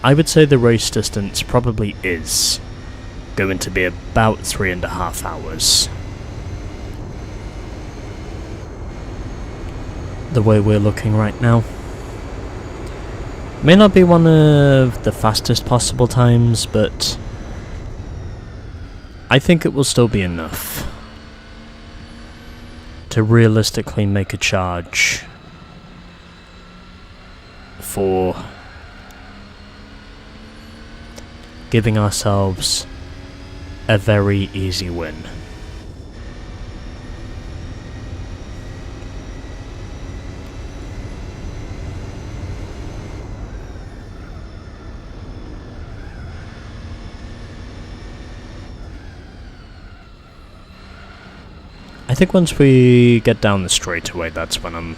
I would say the race distance probably is going to be about 3.5 hours. The way we're looking right now. May not be one of the fastest possible times, but I think it will still be enough to realistically make a charge for giving ourselves a very easy win. I think once we get down the straightaway, that's when I'm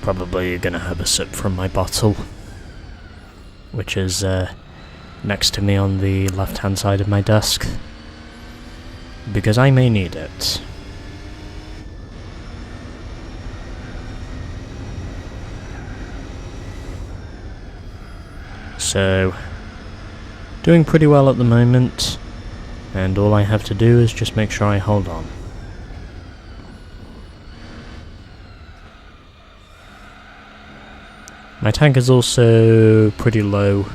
probably gonna have a sip from my bottle, which is next to me on the left hand side of my desk, because I may need it. So, doing pretty well at the moment, and all I have to do is just make sure I hold on. My tank is also pretty low,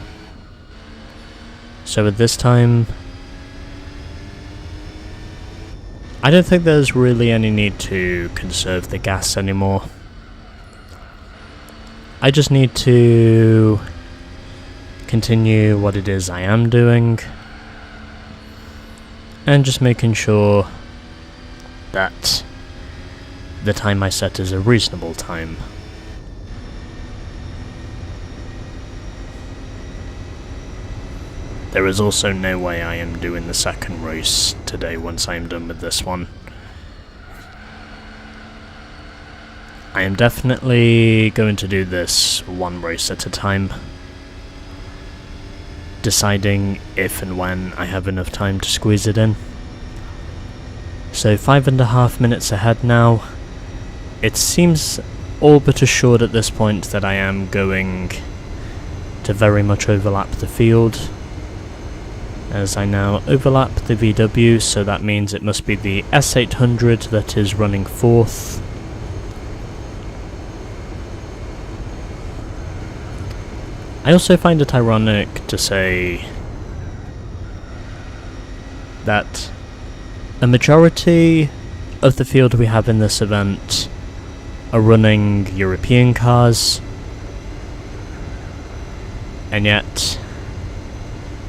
so at this time I don't think there's really any need to conserve the gas anymore. I just need to continue what it is I am doing, and just making sure that the time I set is a reasonable time. There is also no way I am doing the second race today once I am done with this one. I am definitely going to do this one race at a time, deciding if and when I have enough time to squeeze it in. So 5.5 minutes ahead now. It seems all but assured at this point that I am going to very much overlap the field, as I now overlap the VW, so that means it must be the S800 that is running fourth. I also find it ironic to say that a majority of the field we have in this event are running European cars, and yet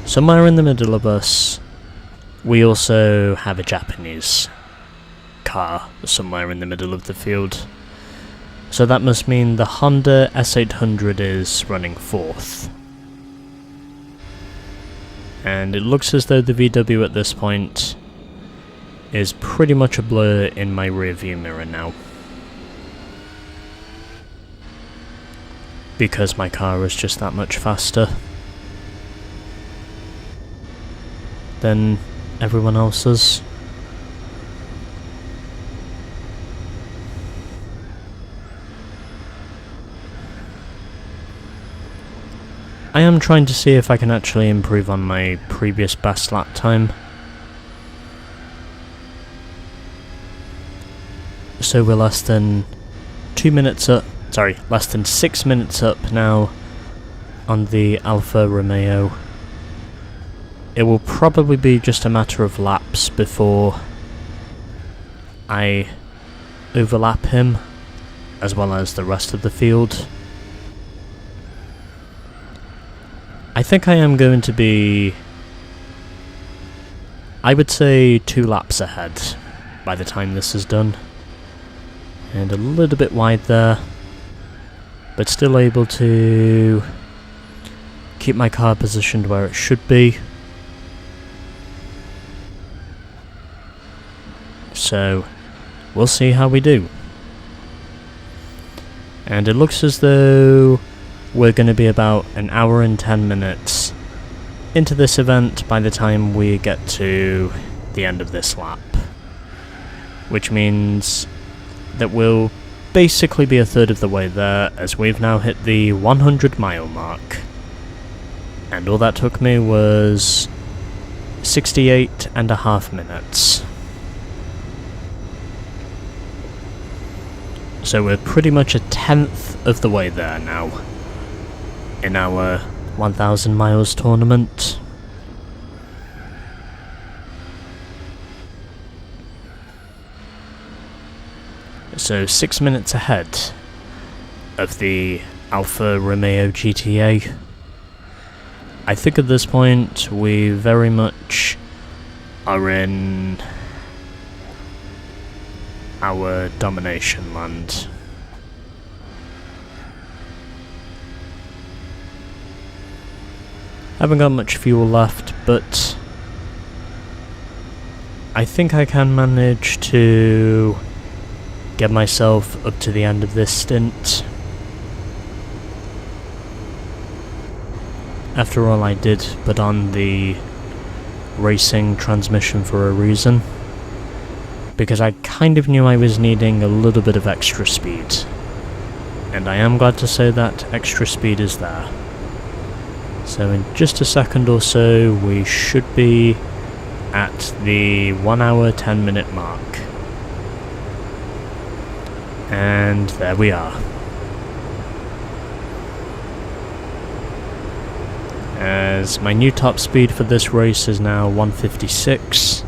somewhere in the middle of us, we also have a Japanese car somewhere in the middle of the field. So that must mean the Honda S800 is running fourth. And it looks as though the VW at this point is pretty much a blur in my rear view mirror now, because my car is just that much faster than everyone else's. I am trying to see if I can actually improve on my previous best lap time. So we're less than 2 minutes up, sorry, less than 6 minutes up now on the Alfa Romeo. It will probably be just a matter of laps before I overlap him, as well as the rest of the field. I think I am going to be, I would say, 2 laps ahead by the time this is done. And a little bit wide there, but still able to keep my car positioned where it should be. So, we'll see how we do. And it looks as though we're going to be about an hour and 10 minutes into this event by the time we get to the end of this lap. Which means that we'll basically be a third of the way there, as we've now hit the 100-mile mark. And all that took me was 68.5 minutes. So we're pretty much a tenth of the way there now in our 1,000 miles tournament. So 6 minutes ahead of the Alfa Romeo GTA. I think at this point we very much are in our domination land. Haven't got much fuel left, but I think I can manage to get myself up to the end of this stint. After all, I did put on the racing transmission for a reason, because I kind of knew I was needing a little bit of extra speed, and I am glad to say that extra speed is there. So in just a second or so we should be at the 1 hour 10 minute mark. And there we are. As my new top speed for this race is now 156.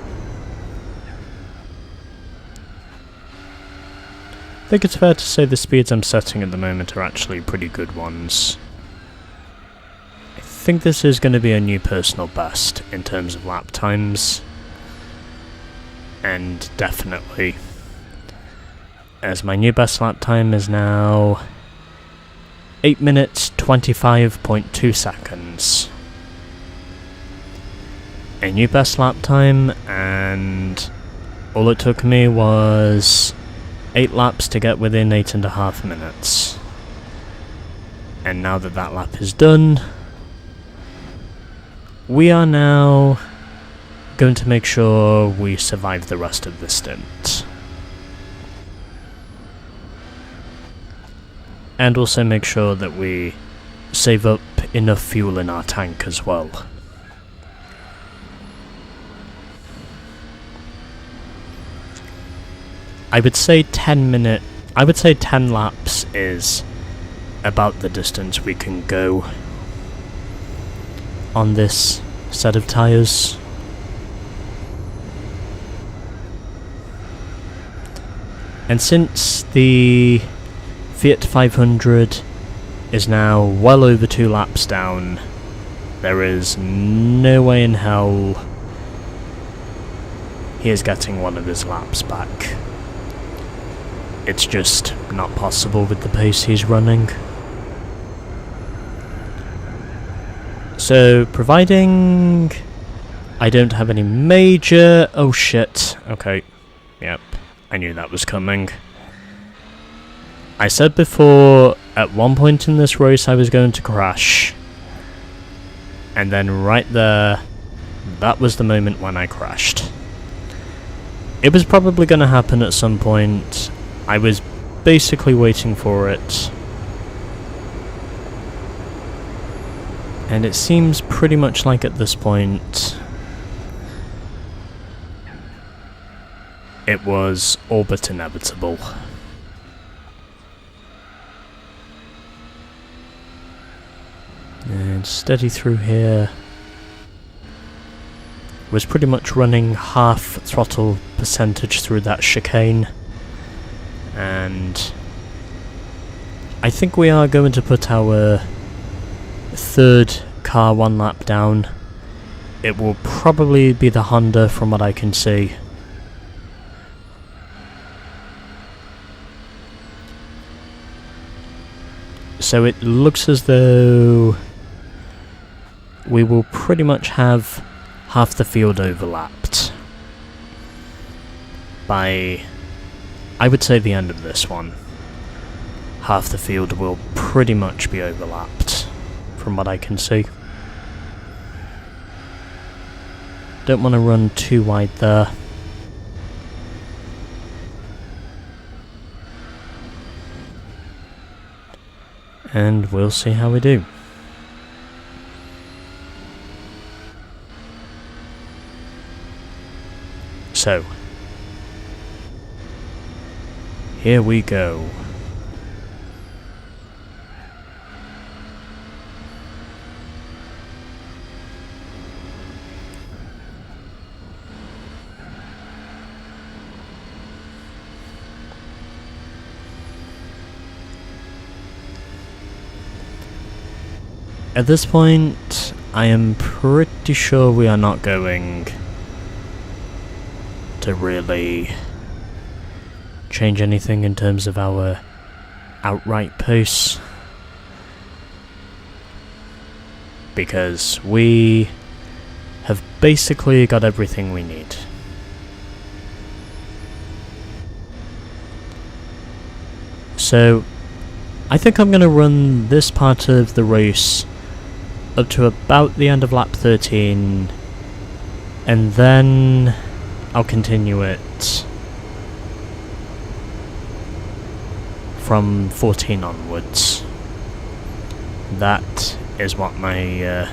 I think it's fair to say the speeds I'm setting at the moment are actually pretty good ones. I think this is going to be a new personal best in terms of lap times. And definitely, as my new best lap time is now 8 minutes 25.2 seconds. A new best lap time, and all it took me was 8 laps to get within 8.5 minutes. And now that that lap is done, we are now going to make sure we survive the rest of the stint. And also make sure that we save up enough fuel in our tank as well. I would say 10 laps is about the distance we can go on this set of tyres. And since the Fiat 500 is now well over 2 laps down, there is no way in hell he is getting one of his laps back. It's just not possible with the pace he's running. So, providing I don't have any major... Oh shit. Okay. Yep. I knew that was coming. I said before, at one point in this race I was going to crash. And then right there, that was the moment when I crashed. It was probably going to happen at some point. I was basically waiting for it. And it seems pretty much like at this point it was all but inevitable. And steady through here. Was pretty much running half throttle percentage through that chicane. And I think we are going to put our third car 1 lap down. It will probably be the Honda from what I can see. So it looks as though we will pretty much have half the field overlapped by, I would say, the end of this one. Half the field will pretty much be overlapped from what I can see. Don't want to run too wide there. and we'll see how we do. So, here we go. At this point, I am pretty sure we are not going to really change anything in terms of our outright pace, because we have basically got everything we need. So I think I'm going to run this part of the race up to about the end of lap 13, and then I'll continue it from 14 onwards. That is what my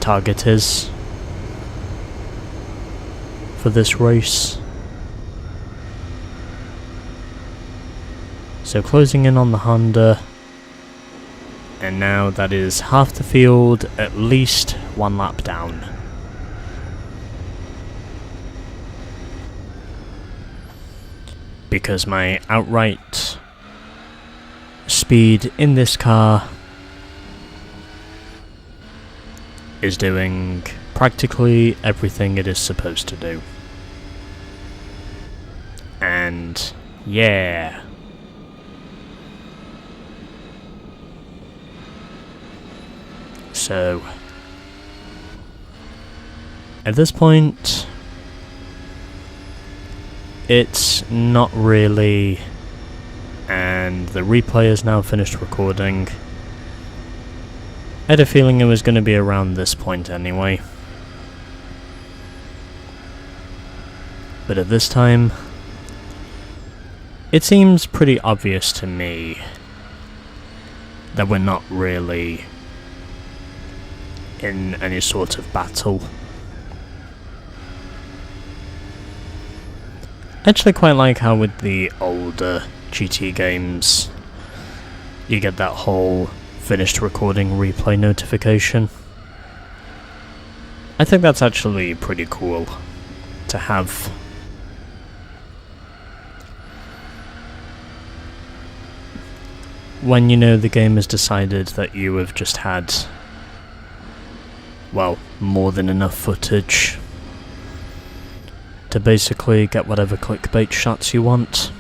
target is for this race. So closing in on the Honda, and now that is half the field, at least one lap down. Because my outright speed in this car is doing practically everything it is supposed to do. And yeah. So at this point, it's not really, and the replay is now finished recording. I had a feeling it was going to be around this point anyway. But at this time, it seems pretty obvious to me that we're not really in any sort of battle. I actually quite like how with the older GT games you get that whole finished recording replay notification. I think that's actually pretty cool to have. When you know the game has decided that you have just had, well, more than enough footage to basically get whatever clickbait shots you want.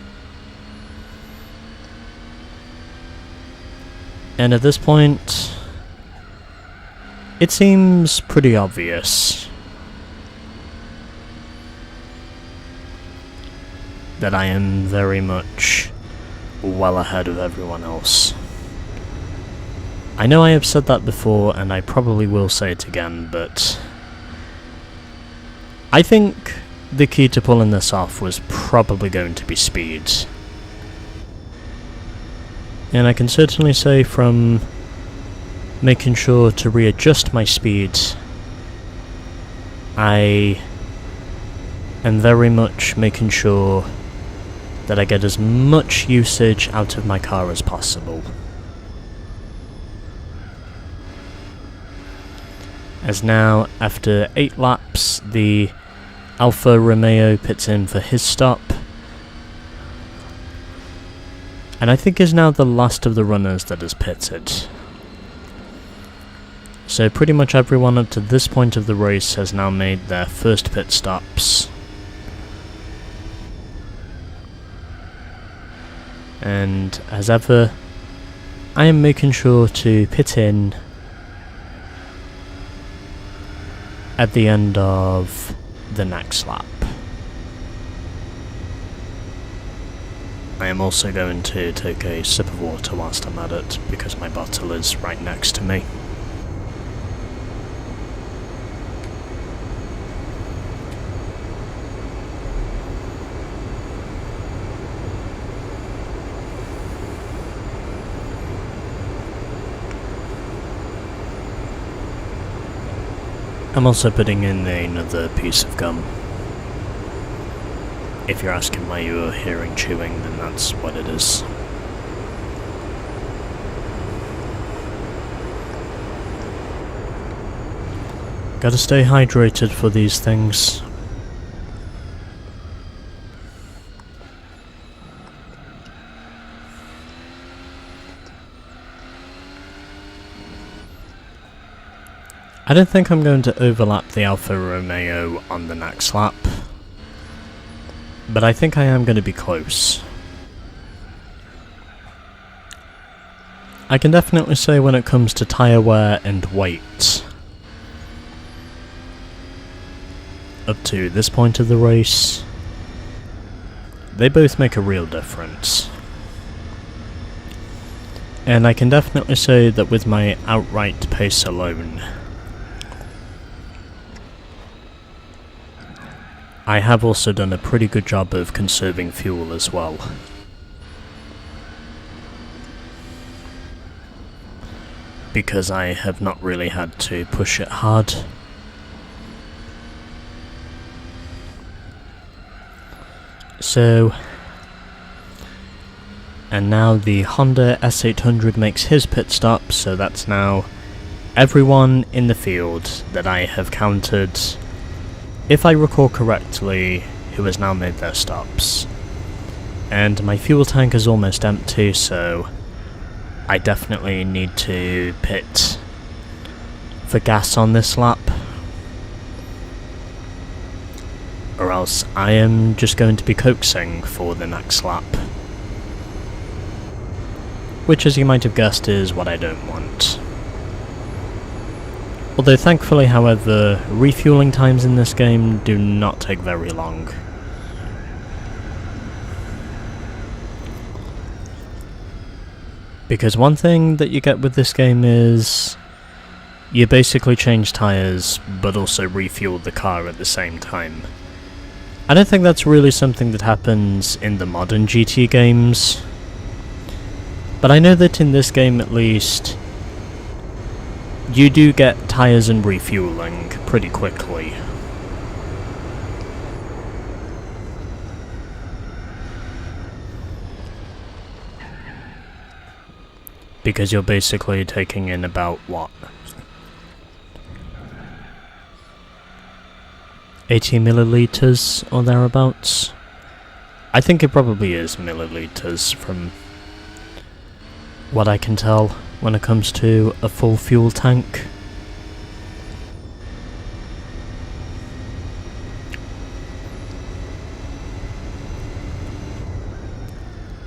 And at this point, it seems pretty obvious that I am very much well ahead of everyone else. I know I have said that before, and I probably will say it again, but I think the key to pulling this off was probably going to be speed. And I can certainly say from making sure to readjust my speed, I am very much making sure that I get as much usage out of my car as possible. As now, after 8 laps, the Alfa Romeo pits in for his stop, and I think is now the last of the runners that has pitted. So pretty much everyone up to this point of the race has now made their first pit stops. And as ever, I am making sure to pit in at the end of the next lap. I am also going to take a sip of water whilst I'm at it, because my bottle is right next to me. I'm also putting in another piece of gum. If you're asking why you're hearing chewing, then that's what it is. Gotta stay hydrated for these things. I don't think I'm going to overlap the Alfa Romeo on the next lap, but I think I am going to be close. I can definitely say when it comes to tyre wear and weight, up to this point of the race, they both make a real difference. And I can definitely say that with my outright pace alone, I have also done a pretty good job of conserving fuel as well. Because I have not really had to push it hard. So, and now the Honda S800 makes his pit stop, so that's now everyone in the field that I have counted, if I recall correctly, who has now made their stops. And my fuel tank is almost empty, so I definitely need to pit for gas on this lap, or else I am just going to be coaxing for the next lap. Which, as you might have guessed, is what I don't want. Although thankfully, however, refueling times in this game do not take very long. Because one thing that you get with this game is you basically change tyres, but also refuel the car at the same time. I don't think that's really something that happens in the modern GT games, but I know that in this game at least, you do get tyres and refueling pretty quickly. Because you're basically taking in about, what? 80 millilitres or thereabouts? I think it probably is millilitres from what I can tell when it comes to a full fuel tank.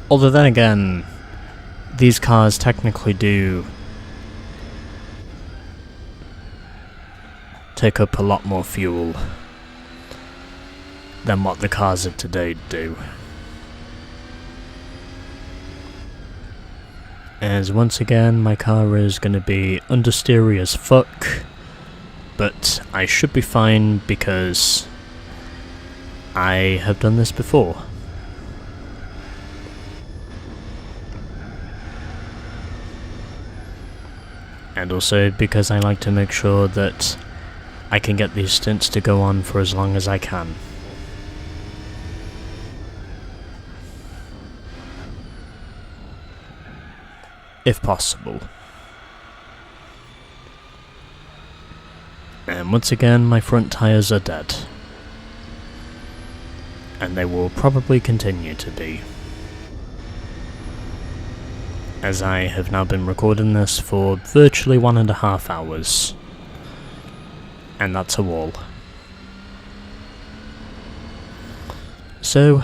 Although then again, these cars technically do take up a lot more fuel than what the cars of today do. As once again, my car is going to be understeery as fuck, but I should be fine because I have done this before. And also because I like to make sure that I can get these stints to go on for as long as I can. If possible. And once again, my front tyres are dead. And they will probably continue to be, as I have now been recording this for virtually 1.5 hours. And that's a wall. So,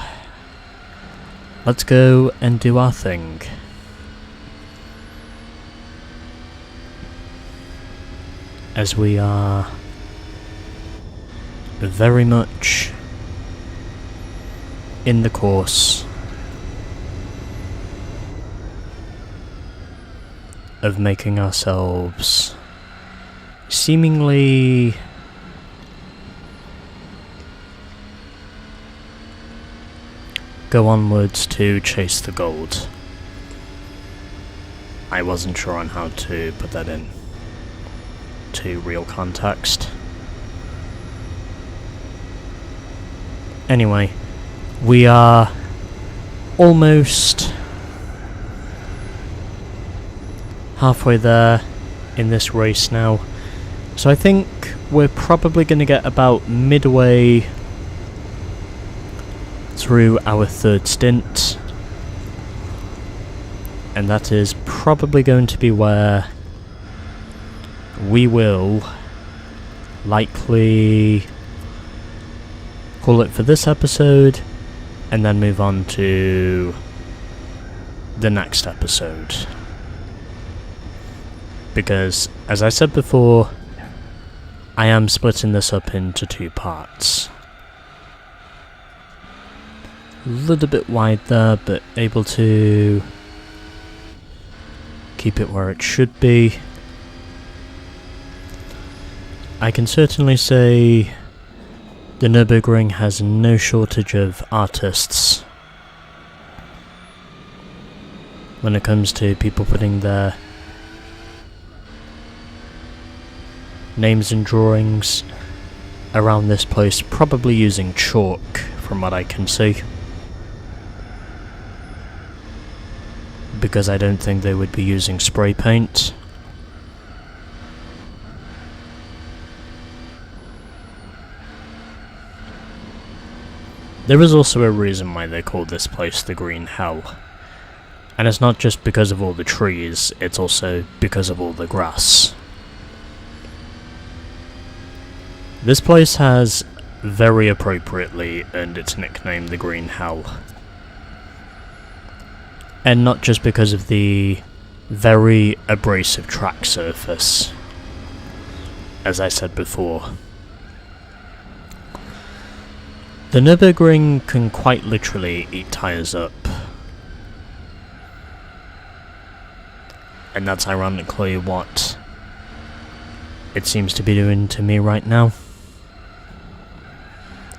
let's go and do our thing. As we are very much in the course of making ourselves seemingly go onwards to chase the gold. I wasn't sure on how to put that in to real context. Anyway, we are almost halfway there in this race now. So I think we're probably going to get about midway through our third stint. And that is probably going to be where we will likely call it for this episode and then move on to the next episode. Because, as I said before, I am splitting this up into 2 parts. A little bit wide there, but able to keep it where it should be. I can certainly say the Nürburgring has no shortage of artists when it comes to people putting their names and drawings around this place, probably using chalk from what I can see, because I don't think they would be using spray paint. There is also a reason why they call this place the Green Hell, and it's not just because of all the trees, it's also because of all the grass. This place has very appropriately earned its nickname the Green Hell. And not just because of the very abrasive track surface, as I said before. The Nürburgring can quite literally eat tyres up. And that's ironically what it seems to be doing to me right now.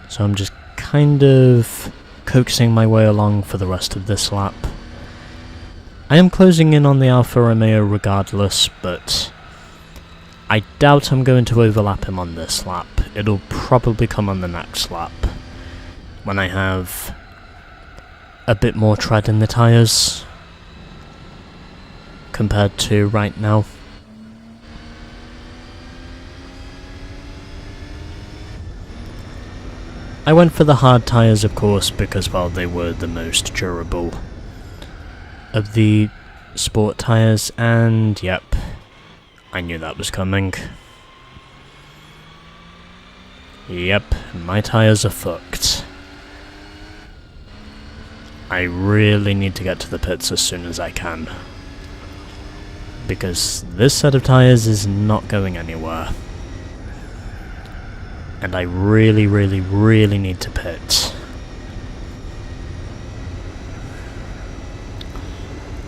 So I'm just kind of coaxing my way along for the rest of this lap. I am closing in on the Alfa Romeo regardless, but I doubt I'm going to overlap him on this lap. It'll probably come on the next lap, when I have a bit more tread in the tyres compared to right now. I went for the hard tyres, of course, because, well, they were the most durable of the sport tyres, and yep, I knew that was coming. Yep, my tyres are fucked. I really need to get to the pits as soon as I can, because this set of tyres is not going anywhere. And I really, really, really need to pit,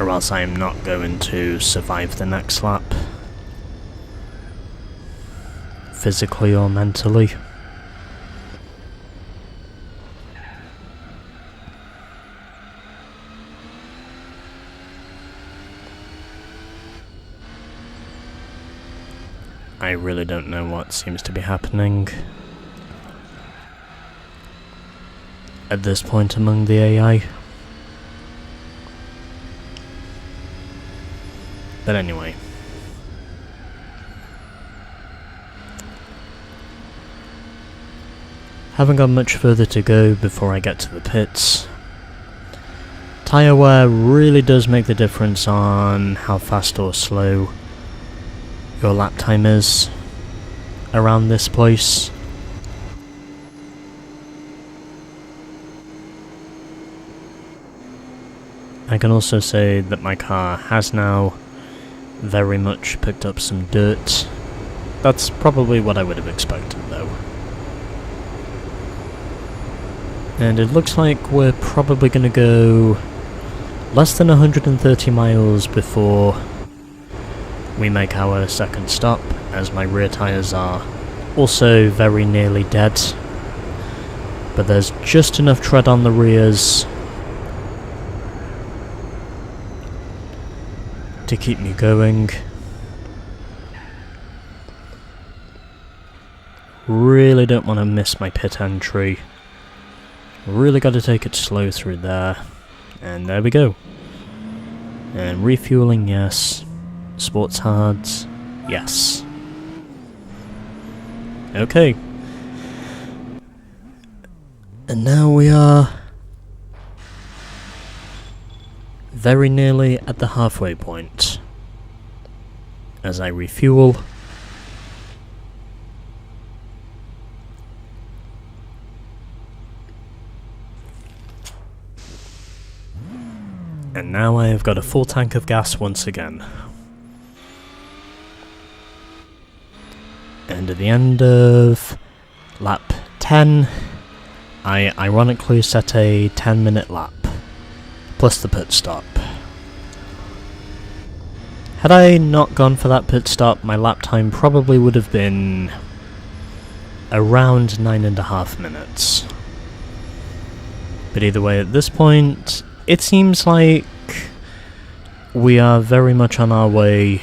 or else I am not going to survive the next lap, physically or mentally. I really don't know what seems to be happening at this point among the AI. But anyway. Haven't got much further to go before I get to the pits. Tyre wear really does make the difference on how fast or slow your lap time is around this place. I can also say that my car has now very much picked up some dirt. That's probably what I would have expected though. And it looks like we're probably going to go less than 130 miles before we make our second stop, as my rear tyres are also very nearly dead. But there's just enough tread on the rears to keep me going. Really don't want to miss my pit entry Really got to take it slow through there. And there we go. And refueling, yes. Sports hards, yes. Okay. And now we are very nearly at the halfway point. As I refuel. And now I have got a full tank of gas once again. And at the end of lap 10, I ironically set a 10-minute lap, plus the pit stop. Had I not gone for that pit stop, my lap time probably would have been around 9.5 minutes. But either way, at this point, it seems like we are very much on our way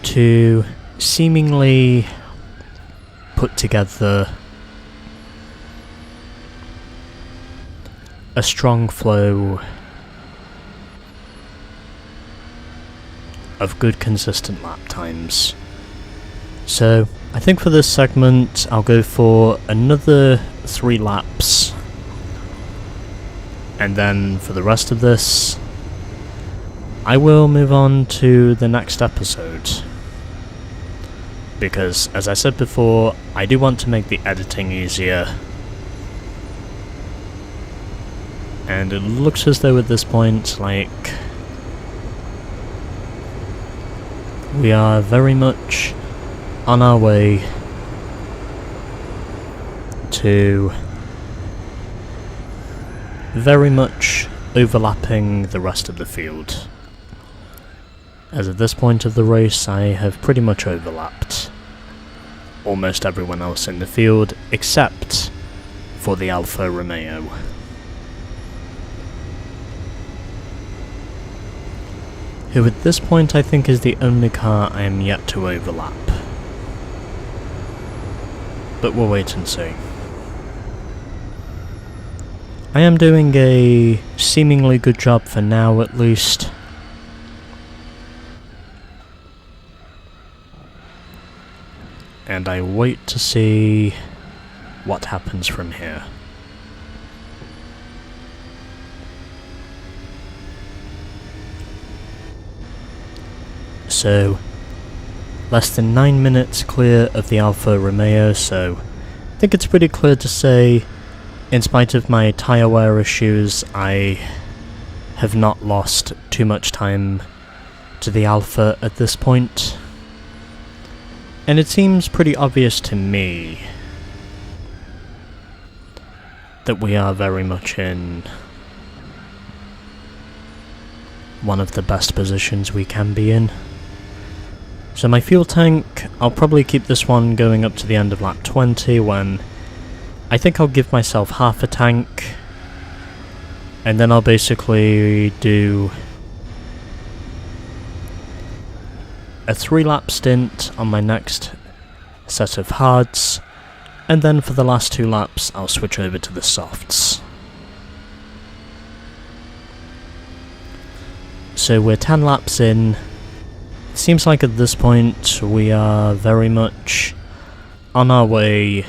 to seemingly put together a strong flow of good consistent lap times. So I think for this segment I'll go for another 3 laps, and then for the rest of this I will move on to the next episode, because as I said before, I do want to make the editing easier, and it looks as though at this point, like, we are very much on our way to very much overlapping the rest of the field. As at this point of the race, I have pretty much overlapped almost everyone else in the field, except for the Alfa Romeo. Who at this point I think is the only car I am yet to overlap. But we'll wait and see. I am doing a seemingly good job for now, at least. And I wait to see what happens from here. So, less than 9 minutes clear of the Alfa Romeo, so I think it's pretty clear to say, in spite of my tyre wear issues, I have not lost too much time to the Alfa at this point. And it seems pretty obvious to me that we are very much in one of the best positions we can be in. So my fuel tank, I'll probably keep this one going up to the end of lap 20, when I think I'll give myself half a tank, and then I'll basically do a 3-lap stint on my next set of hards, and then for the last 2 laps I'll switch over to the softs. So we're 10 laps in. It seems like at this point we are very much on our way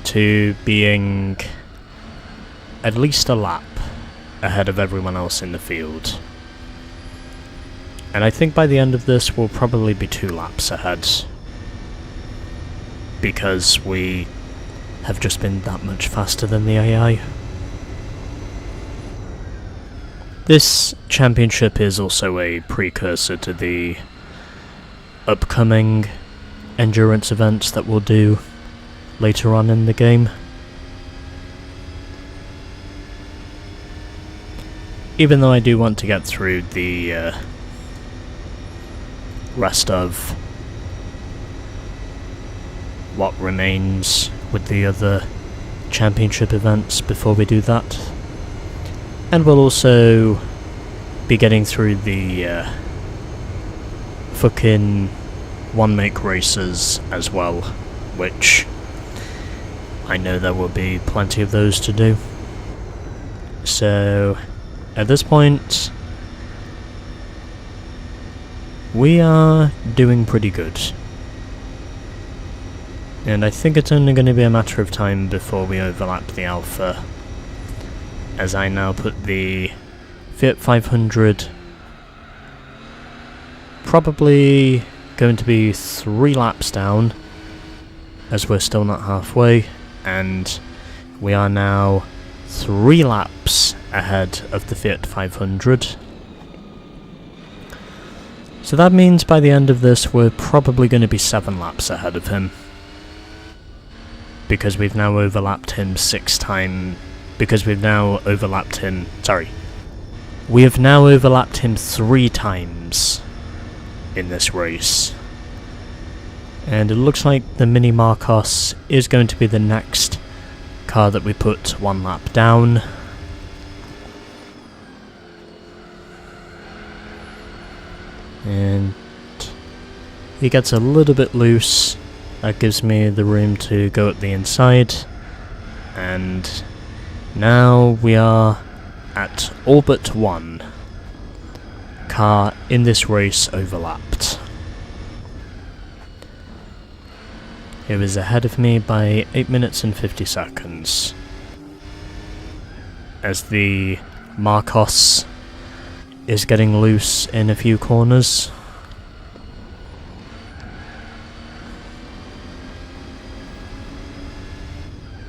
to being at least a lap ahead of everyone else in the field. And I think by the end of this we'll probably be 2 laps ahead, because we have just been that much faster than the AI. This championship is also a precursor to the upcoming endurance events that we'll do later on in the game. Even though I do want to get through the rest of what remains with the other championship events before we do that. And we'll also be getting through the fucking one-make races as well, which I know there will be plenty of those to do. So, at this point, we are doing pretty good. And I think it's only going to be a matter of time before we overlap the Alpha, as I now put the Fiat 500 probably going to be 3 laps down, as we're still not halfway, and we are now 3 laps ahead of the Fiat 500. So that means by the end of this we're probably going to be 7 laps ahead of him, because we've now overlapped him 6 times, because we've now overlapped him, we have now overlapped him 3 times in this race. And it looks like the Mini Marcos is going to be the next car that we put 1 lap down. And he gets a little bit loose. That gives me the room to go up the inside. And now we are at all but 1 car in this race overlapped. He was ahead of me by 8 minutes and 50 seconds. As the Marcos is getting loose in a few corners.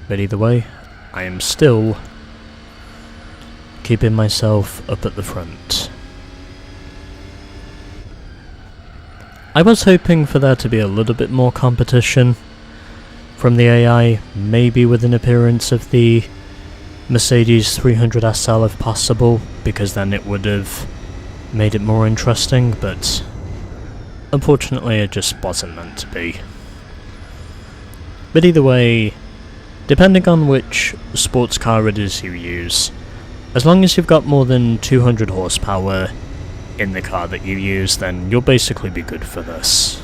But either way, I am still keeping myself up at the front. I was hoping for there to be a little bit more competition from the AI, maybe with an appearance of the Mercedes 300 SL if possible, because then it would have made it more interesting, but unfortunately it just wasn't meant to be. But either way, depending on which sports car it is you use, as long as you've got more than 200 horsepower in the car that you use, then you'll basically be good for this.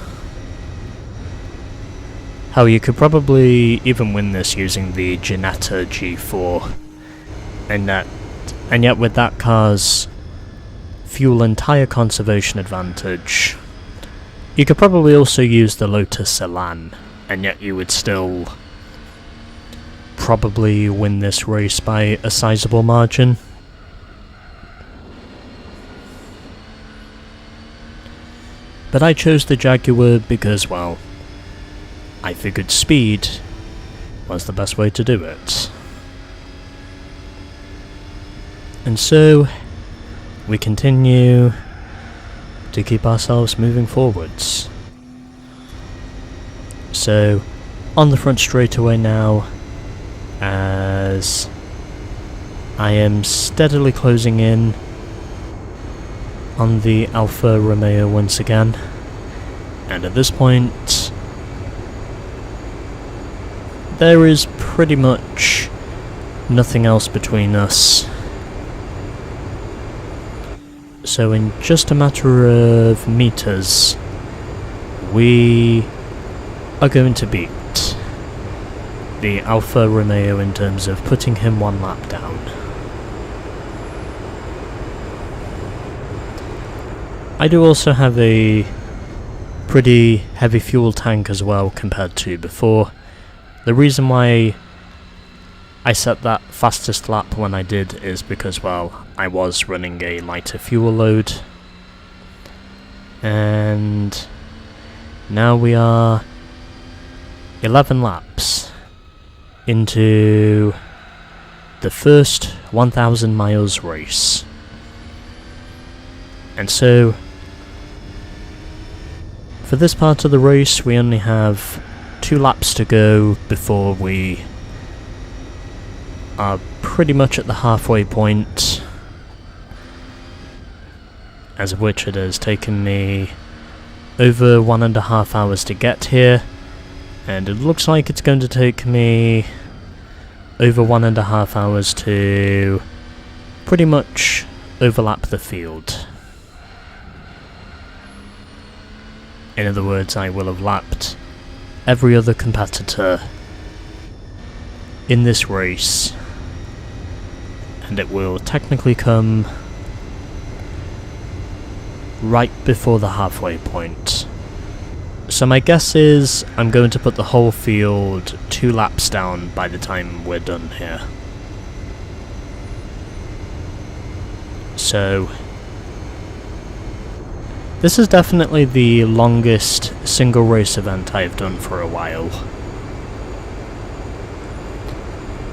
Hell, you could probably even win this using the Ginetta G4, and yet with that car's fuel and tyre conservation advantage, you could probably also use the Lotus Elan, and yet you would still probably win this race by a sizable margin. But I chose the Jaguar because, well, I figured speed was the best way to do it. And so, we continue to keep ourselves moving forwards. So, on the front straightaway now, as I am steadily closing in on the Alfa Romeo once again, and at this point there is pretty much nothing else between us. So in just a matter of meters, we are going to beat the Alfa Romeo in terms of putting him 1 lap down. I do also have a pretty heavy fuel tank as well compared to before. The reason why I set that fastest lap when I did is because, well, I was running a lighter fuel load. And now we are 11 laps into the first 1,000 miles race. And so, for this part of the race, we only have 2 laps to go before we are pretty much at the halfway point, as of which it has taken me over 1.5 hours to get here, and it looks like it's going to take me over 1.5 hours to pretty much overlap the field. In other words, I will have lapped every other competitor in this race, and it will technically come right before the halfway point. So my guess is I'm going to put the whole field 2 laps down by the time we're done here. So this is definitely the longest single race event I've done for a while.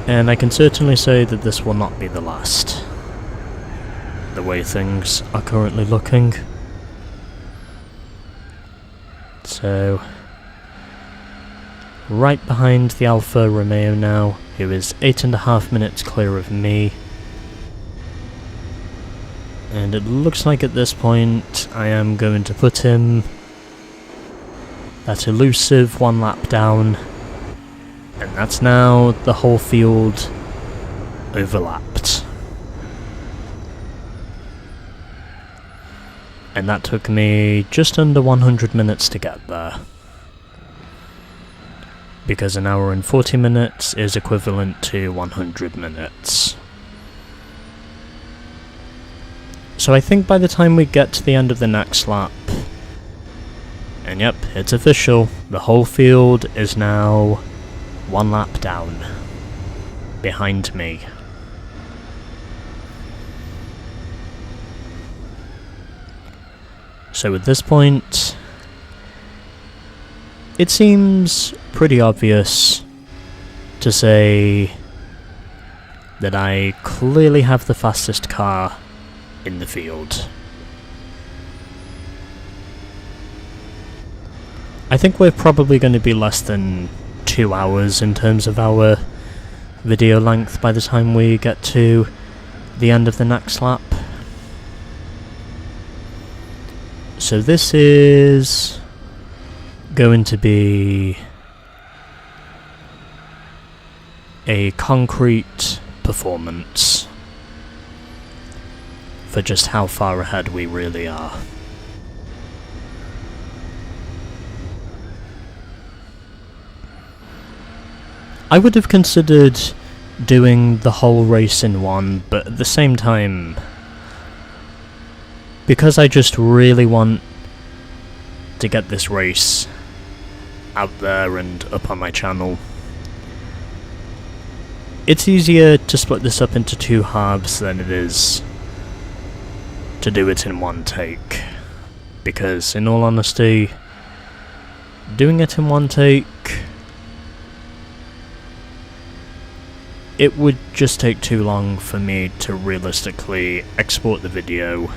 And I can certainly say that this will not be the last, the way things are currently looking. So, right behind the Alfa Romeo now, who is 8.5 minutes clear of me. And it looks like at this point I am going to put him that elusive 1 lap down, and that's now the whole field overlapped. And that took me just under 100 minutes to get there, because 1 hour and 40 minutes is equivalent to 100 minutes. So I think by the time we get to the end of the next lap, and yep, it's official, the whole field is now 1 lap down, behind me. So at this point, it seems pretty obvious to say that I clearly have the fastest car in the field. I think we're probably going to be less than 2 hours in terms of our video length by the time we get to the end of the next lap. So this is going to be a concrete performance for just how far ahead we really are. I would have considered doing the whole race in one, but at the same time, because I just really want to get this race out there and up on my channel, it's easier to split this up into 2 halves than it is to do it in 1 take. Because, in all honesty, doing it in 1 take, it would just take too long for me to realistically export the video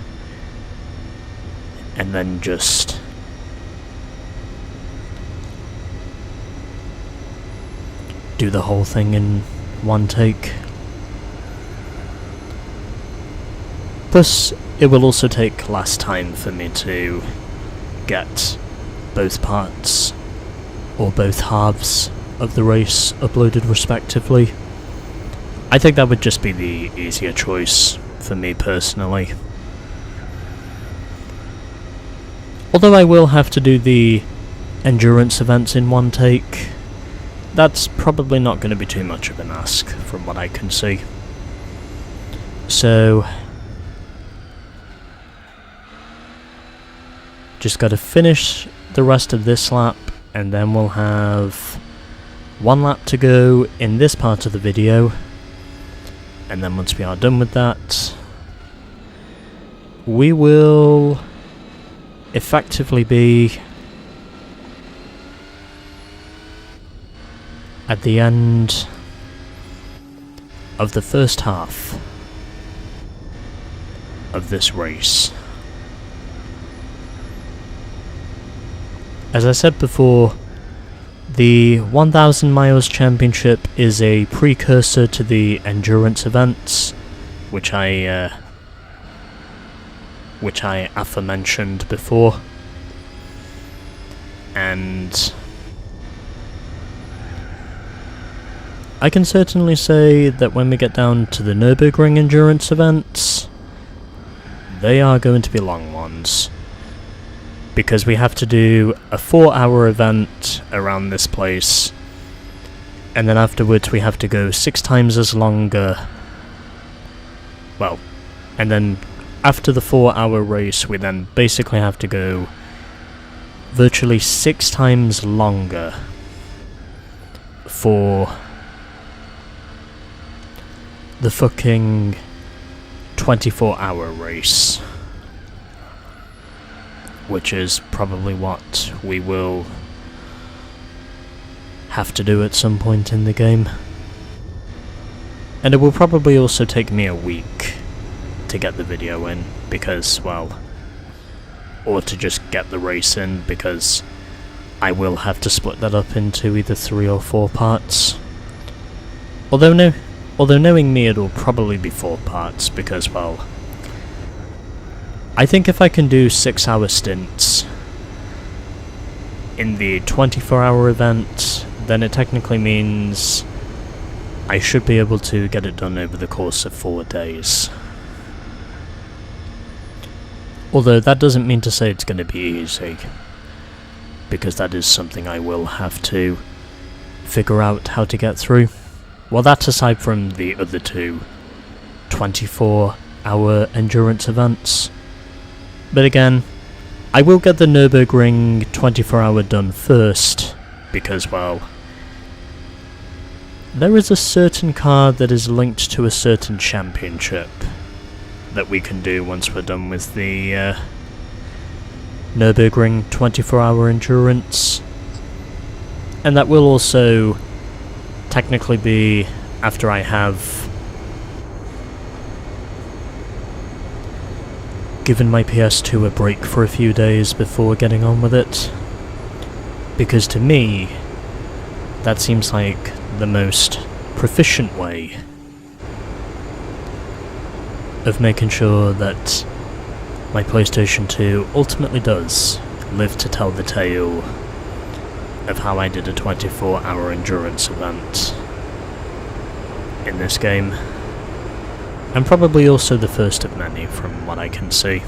and then just do the whole thing in 1 take. Plus, it will also take less time for me to get both parts, or both halves, of the race uploaded respectively. I think that would just be the easier choice for me personally. Although I will have to do the endurance events in 1 take, that's probably not going to be too much of an ask from what I can see. So, just got to finish the rest of this lap, and then we'll have 1 lap to go in this part of the video. And then once we are done with that, we will effectively be at the end of the first half of this race. As I said before, the 1000 Miles Championship is a precursor to the endurance events, which I aforementioned before, and I can certainly say that when we get down to the Nürburgring endurance events, they are going to be long ones, because we have to do a 4-hour event around this place, and then afterwards we have to go 6 times as longer. Well, and then after the 4-hour race we then basically have to go virtually 6 times longer for the fucking 24-hour race, which is probably what we will have to do at some point in the game. And it will probably also take me a week to get the video in, because, well, or to just get the race in, because I will have to split that up into either 3 or 4 parts. Although knowing me, it'll probably be 4 parts, because, well, I think if I can do 6-hour stints in the 24-hour event, then it technically means I should be able to get it done over the course of 4 days. Although that doesn't mean to say it's going to be easy, because that is something I will have to figure out how to get through. Well, that's aside from the other 2 24-hour endurance events. But again, I will get the Nürburgring 24-hour done first, because, well, there is a certain car that is linked to a certain championship that we can do once we're done with the Nürburgring 24-hour endurance. And that will also technically be after I have given my PS2 a break for a few days before getting on with it. Because to me, that seems like the most proficient way of making sure that my PlayStation 2 ultimately does live to tell the tale of how I did a 24-hour endurance event in this game. And probably also the first of many, from what I can see.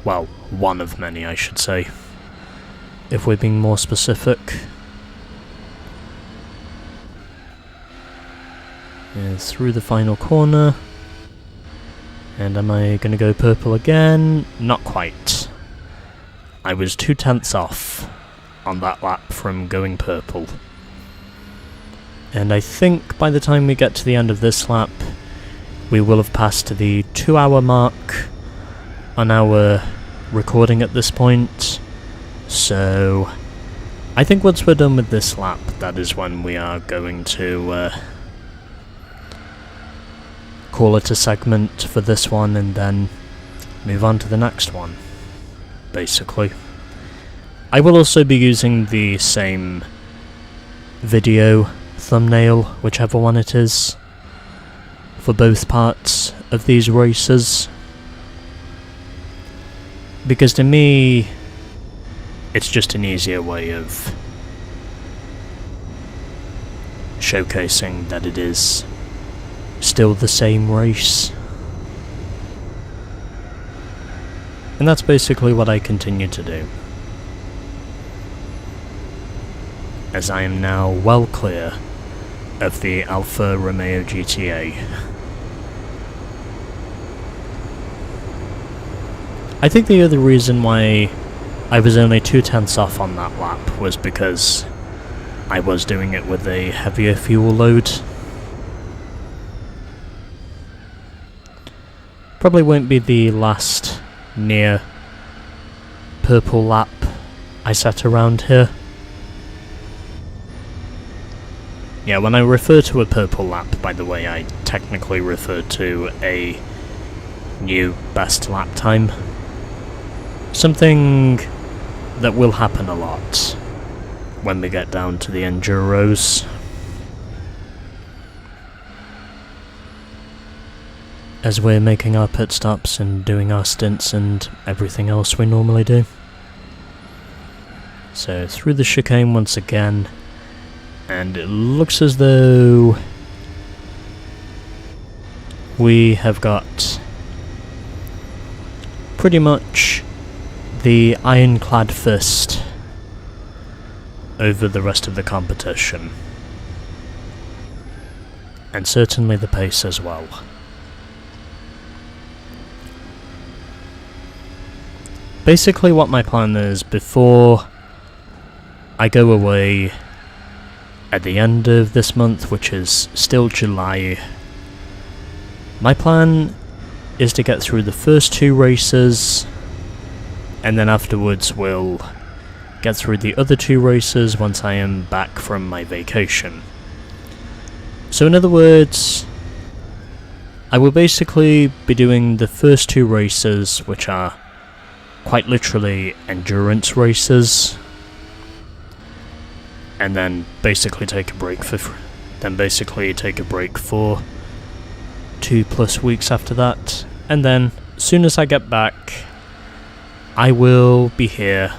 Well, one of many, I should say, if we're being more specific. And through the final corner. And am I going to go purple again? Not quite. I was 0.2 off on that lap from going purple. And I think by the time we get to the end of this lap, we will have passed the 2-hour mark on our recording at this point. So I think once we're done with this lap, that is when we are going to call it a segment for this one, and then move on to the next one, basically. I will also be using the same video thumbnail, whichever one it is, for both parts of these races, because to me it's just an easier way of showcasing that it is still the same race. And that's basically what I continue to do, as I am now well clear of the Alfa Romeo GTA. I think the other reason why I was only 0.2 off on that lap was because I was doing it with a heavier fuel load. Probably won't be the last near purple lap I set around here. Yeah, when I refer to a purple lap, by the way, I technically refer to a new best lap time. Something that will happen a lot when we get down to the Enduros. As we're making our pit stops and doing our stints and everything else we normally do. So through the chicane once again, and it looks as though we have got pretty much the ironclad fist over the rest of the competition. And certainly the pace as well. Basically what my plan is, before I go away at the end of this month, which is still July, my plan is to get through the first 2 races, and then afterwards we'll get through the other 2 races once I am back from my vacation. So in other words, I will basically be doing the first 2 races, which are quite literally endurance races, and then basically take a break for 2+ weeks after that, and then as soon as I get back, I will be here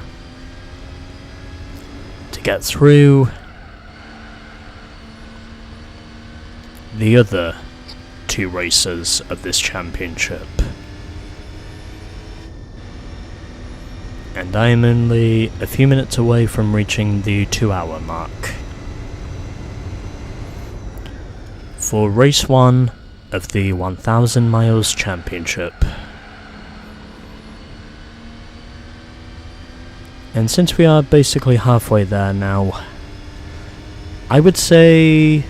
to get through the other 2 races of this championship. And I am only a few minutes away from reaching the 2-hour mark for race 1 of the 1000 miles championship. And since we are basically halfway there now, I would say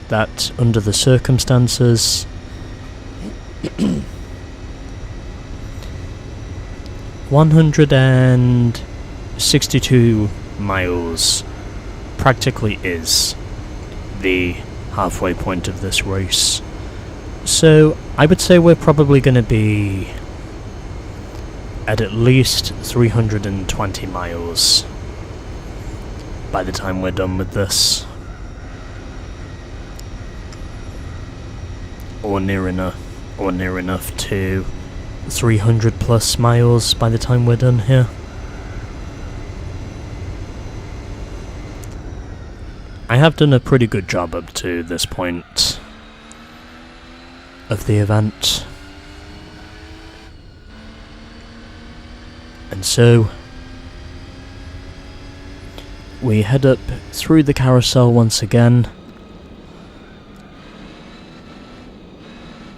that under the circumstances, 162 miles practically is the halfway point of this race. So I would say we're probably going to be at least 320 miles by the time we're done with this. Or near enough to 300+ miles by the time we're done here. I have done a pretty good job up to this point of the event. And so we head up through the carousel once again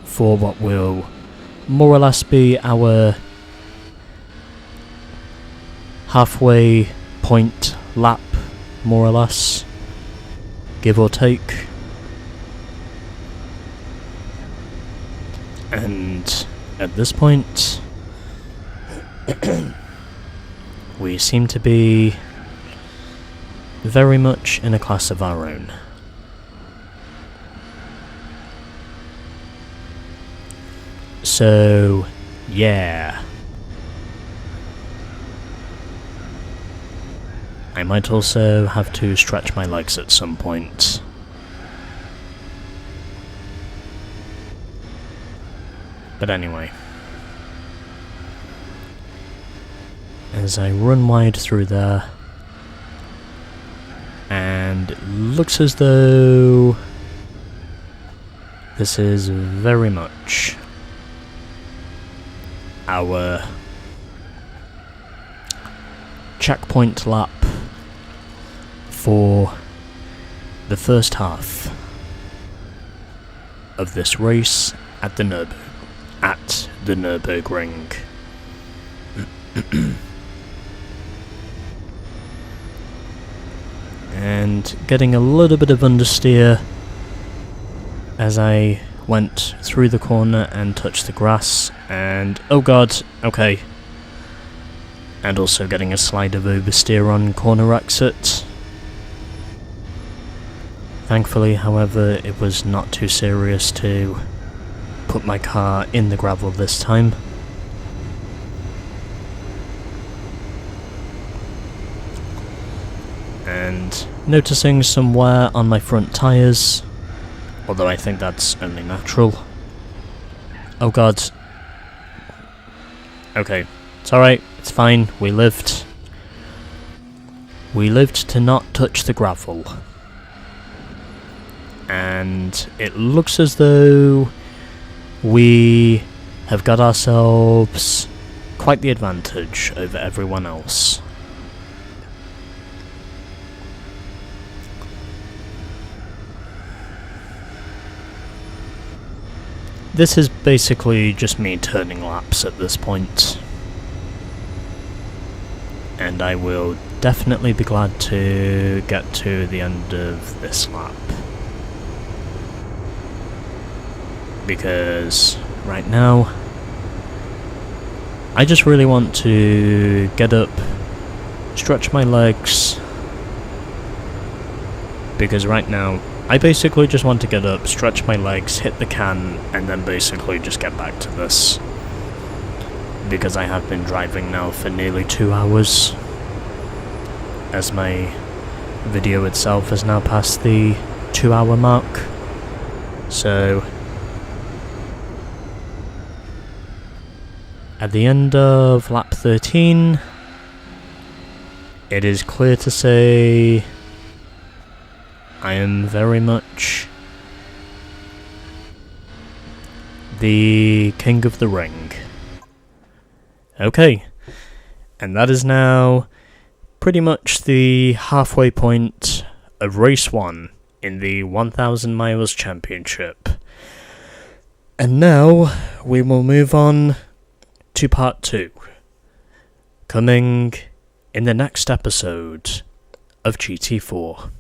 for what will more or less be our halfway point lap, more or less, give or take. And at this point, we seem to be very much in a class of our own. So, yeah. I might also have to stretch my legs at some point. But anyway. As I run wide through there, and it looks as though this is very much our checkpoint lap for the first half of this race at the Nürburgring. And getting a little bit of understeer as I went through the corner and touched the grass, and oh god, okay. And also getting a slide of oversteer on corner exit. Thankfully, however, it was not too serious to put my car in the gravel this time. And noticing some wear on my front tyres, although I think that's only natural. Oh god. Okay, it's alright, it's fine, we lived. We lived to not touch the gravel. And it looks as though we have got ourselves quite the advantage over everyone else. This is basically just me turning laps at this point. And I will definitely be glad to get to the end of this lap. Because right now, I just really want to get up, stretch my legs. Because right now, I basically just want to get up, stretch my legs, hit the can, and then basically just get back to this. Because I have been driving now for nearly 2 hours, as my video itself has now passed the 2-hour mark. So, at the end of lap 13, it is clear to say I am very much the king of the ring. Okay, and that is now pretty much the halfway point of race 1 in the 1000 miles championship. And now we will move on to part 2, coming in the next episode of GT4.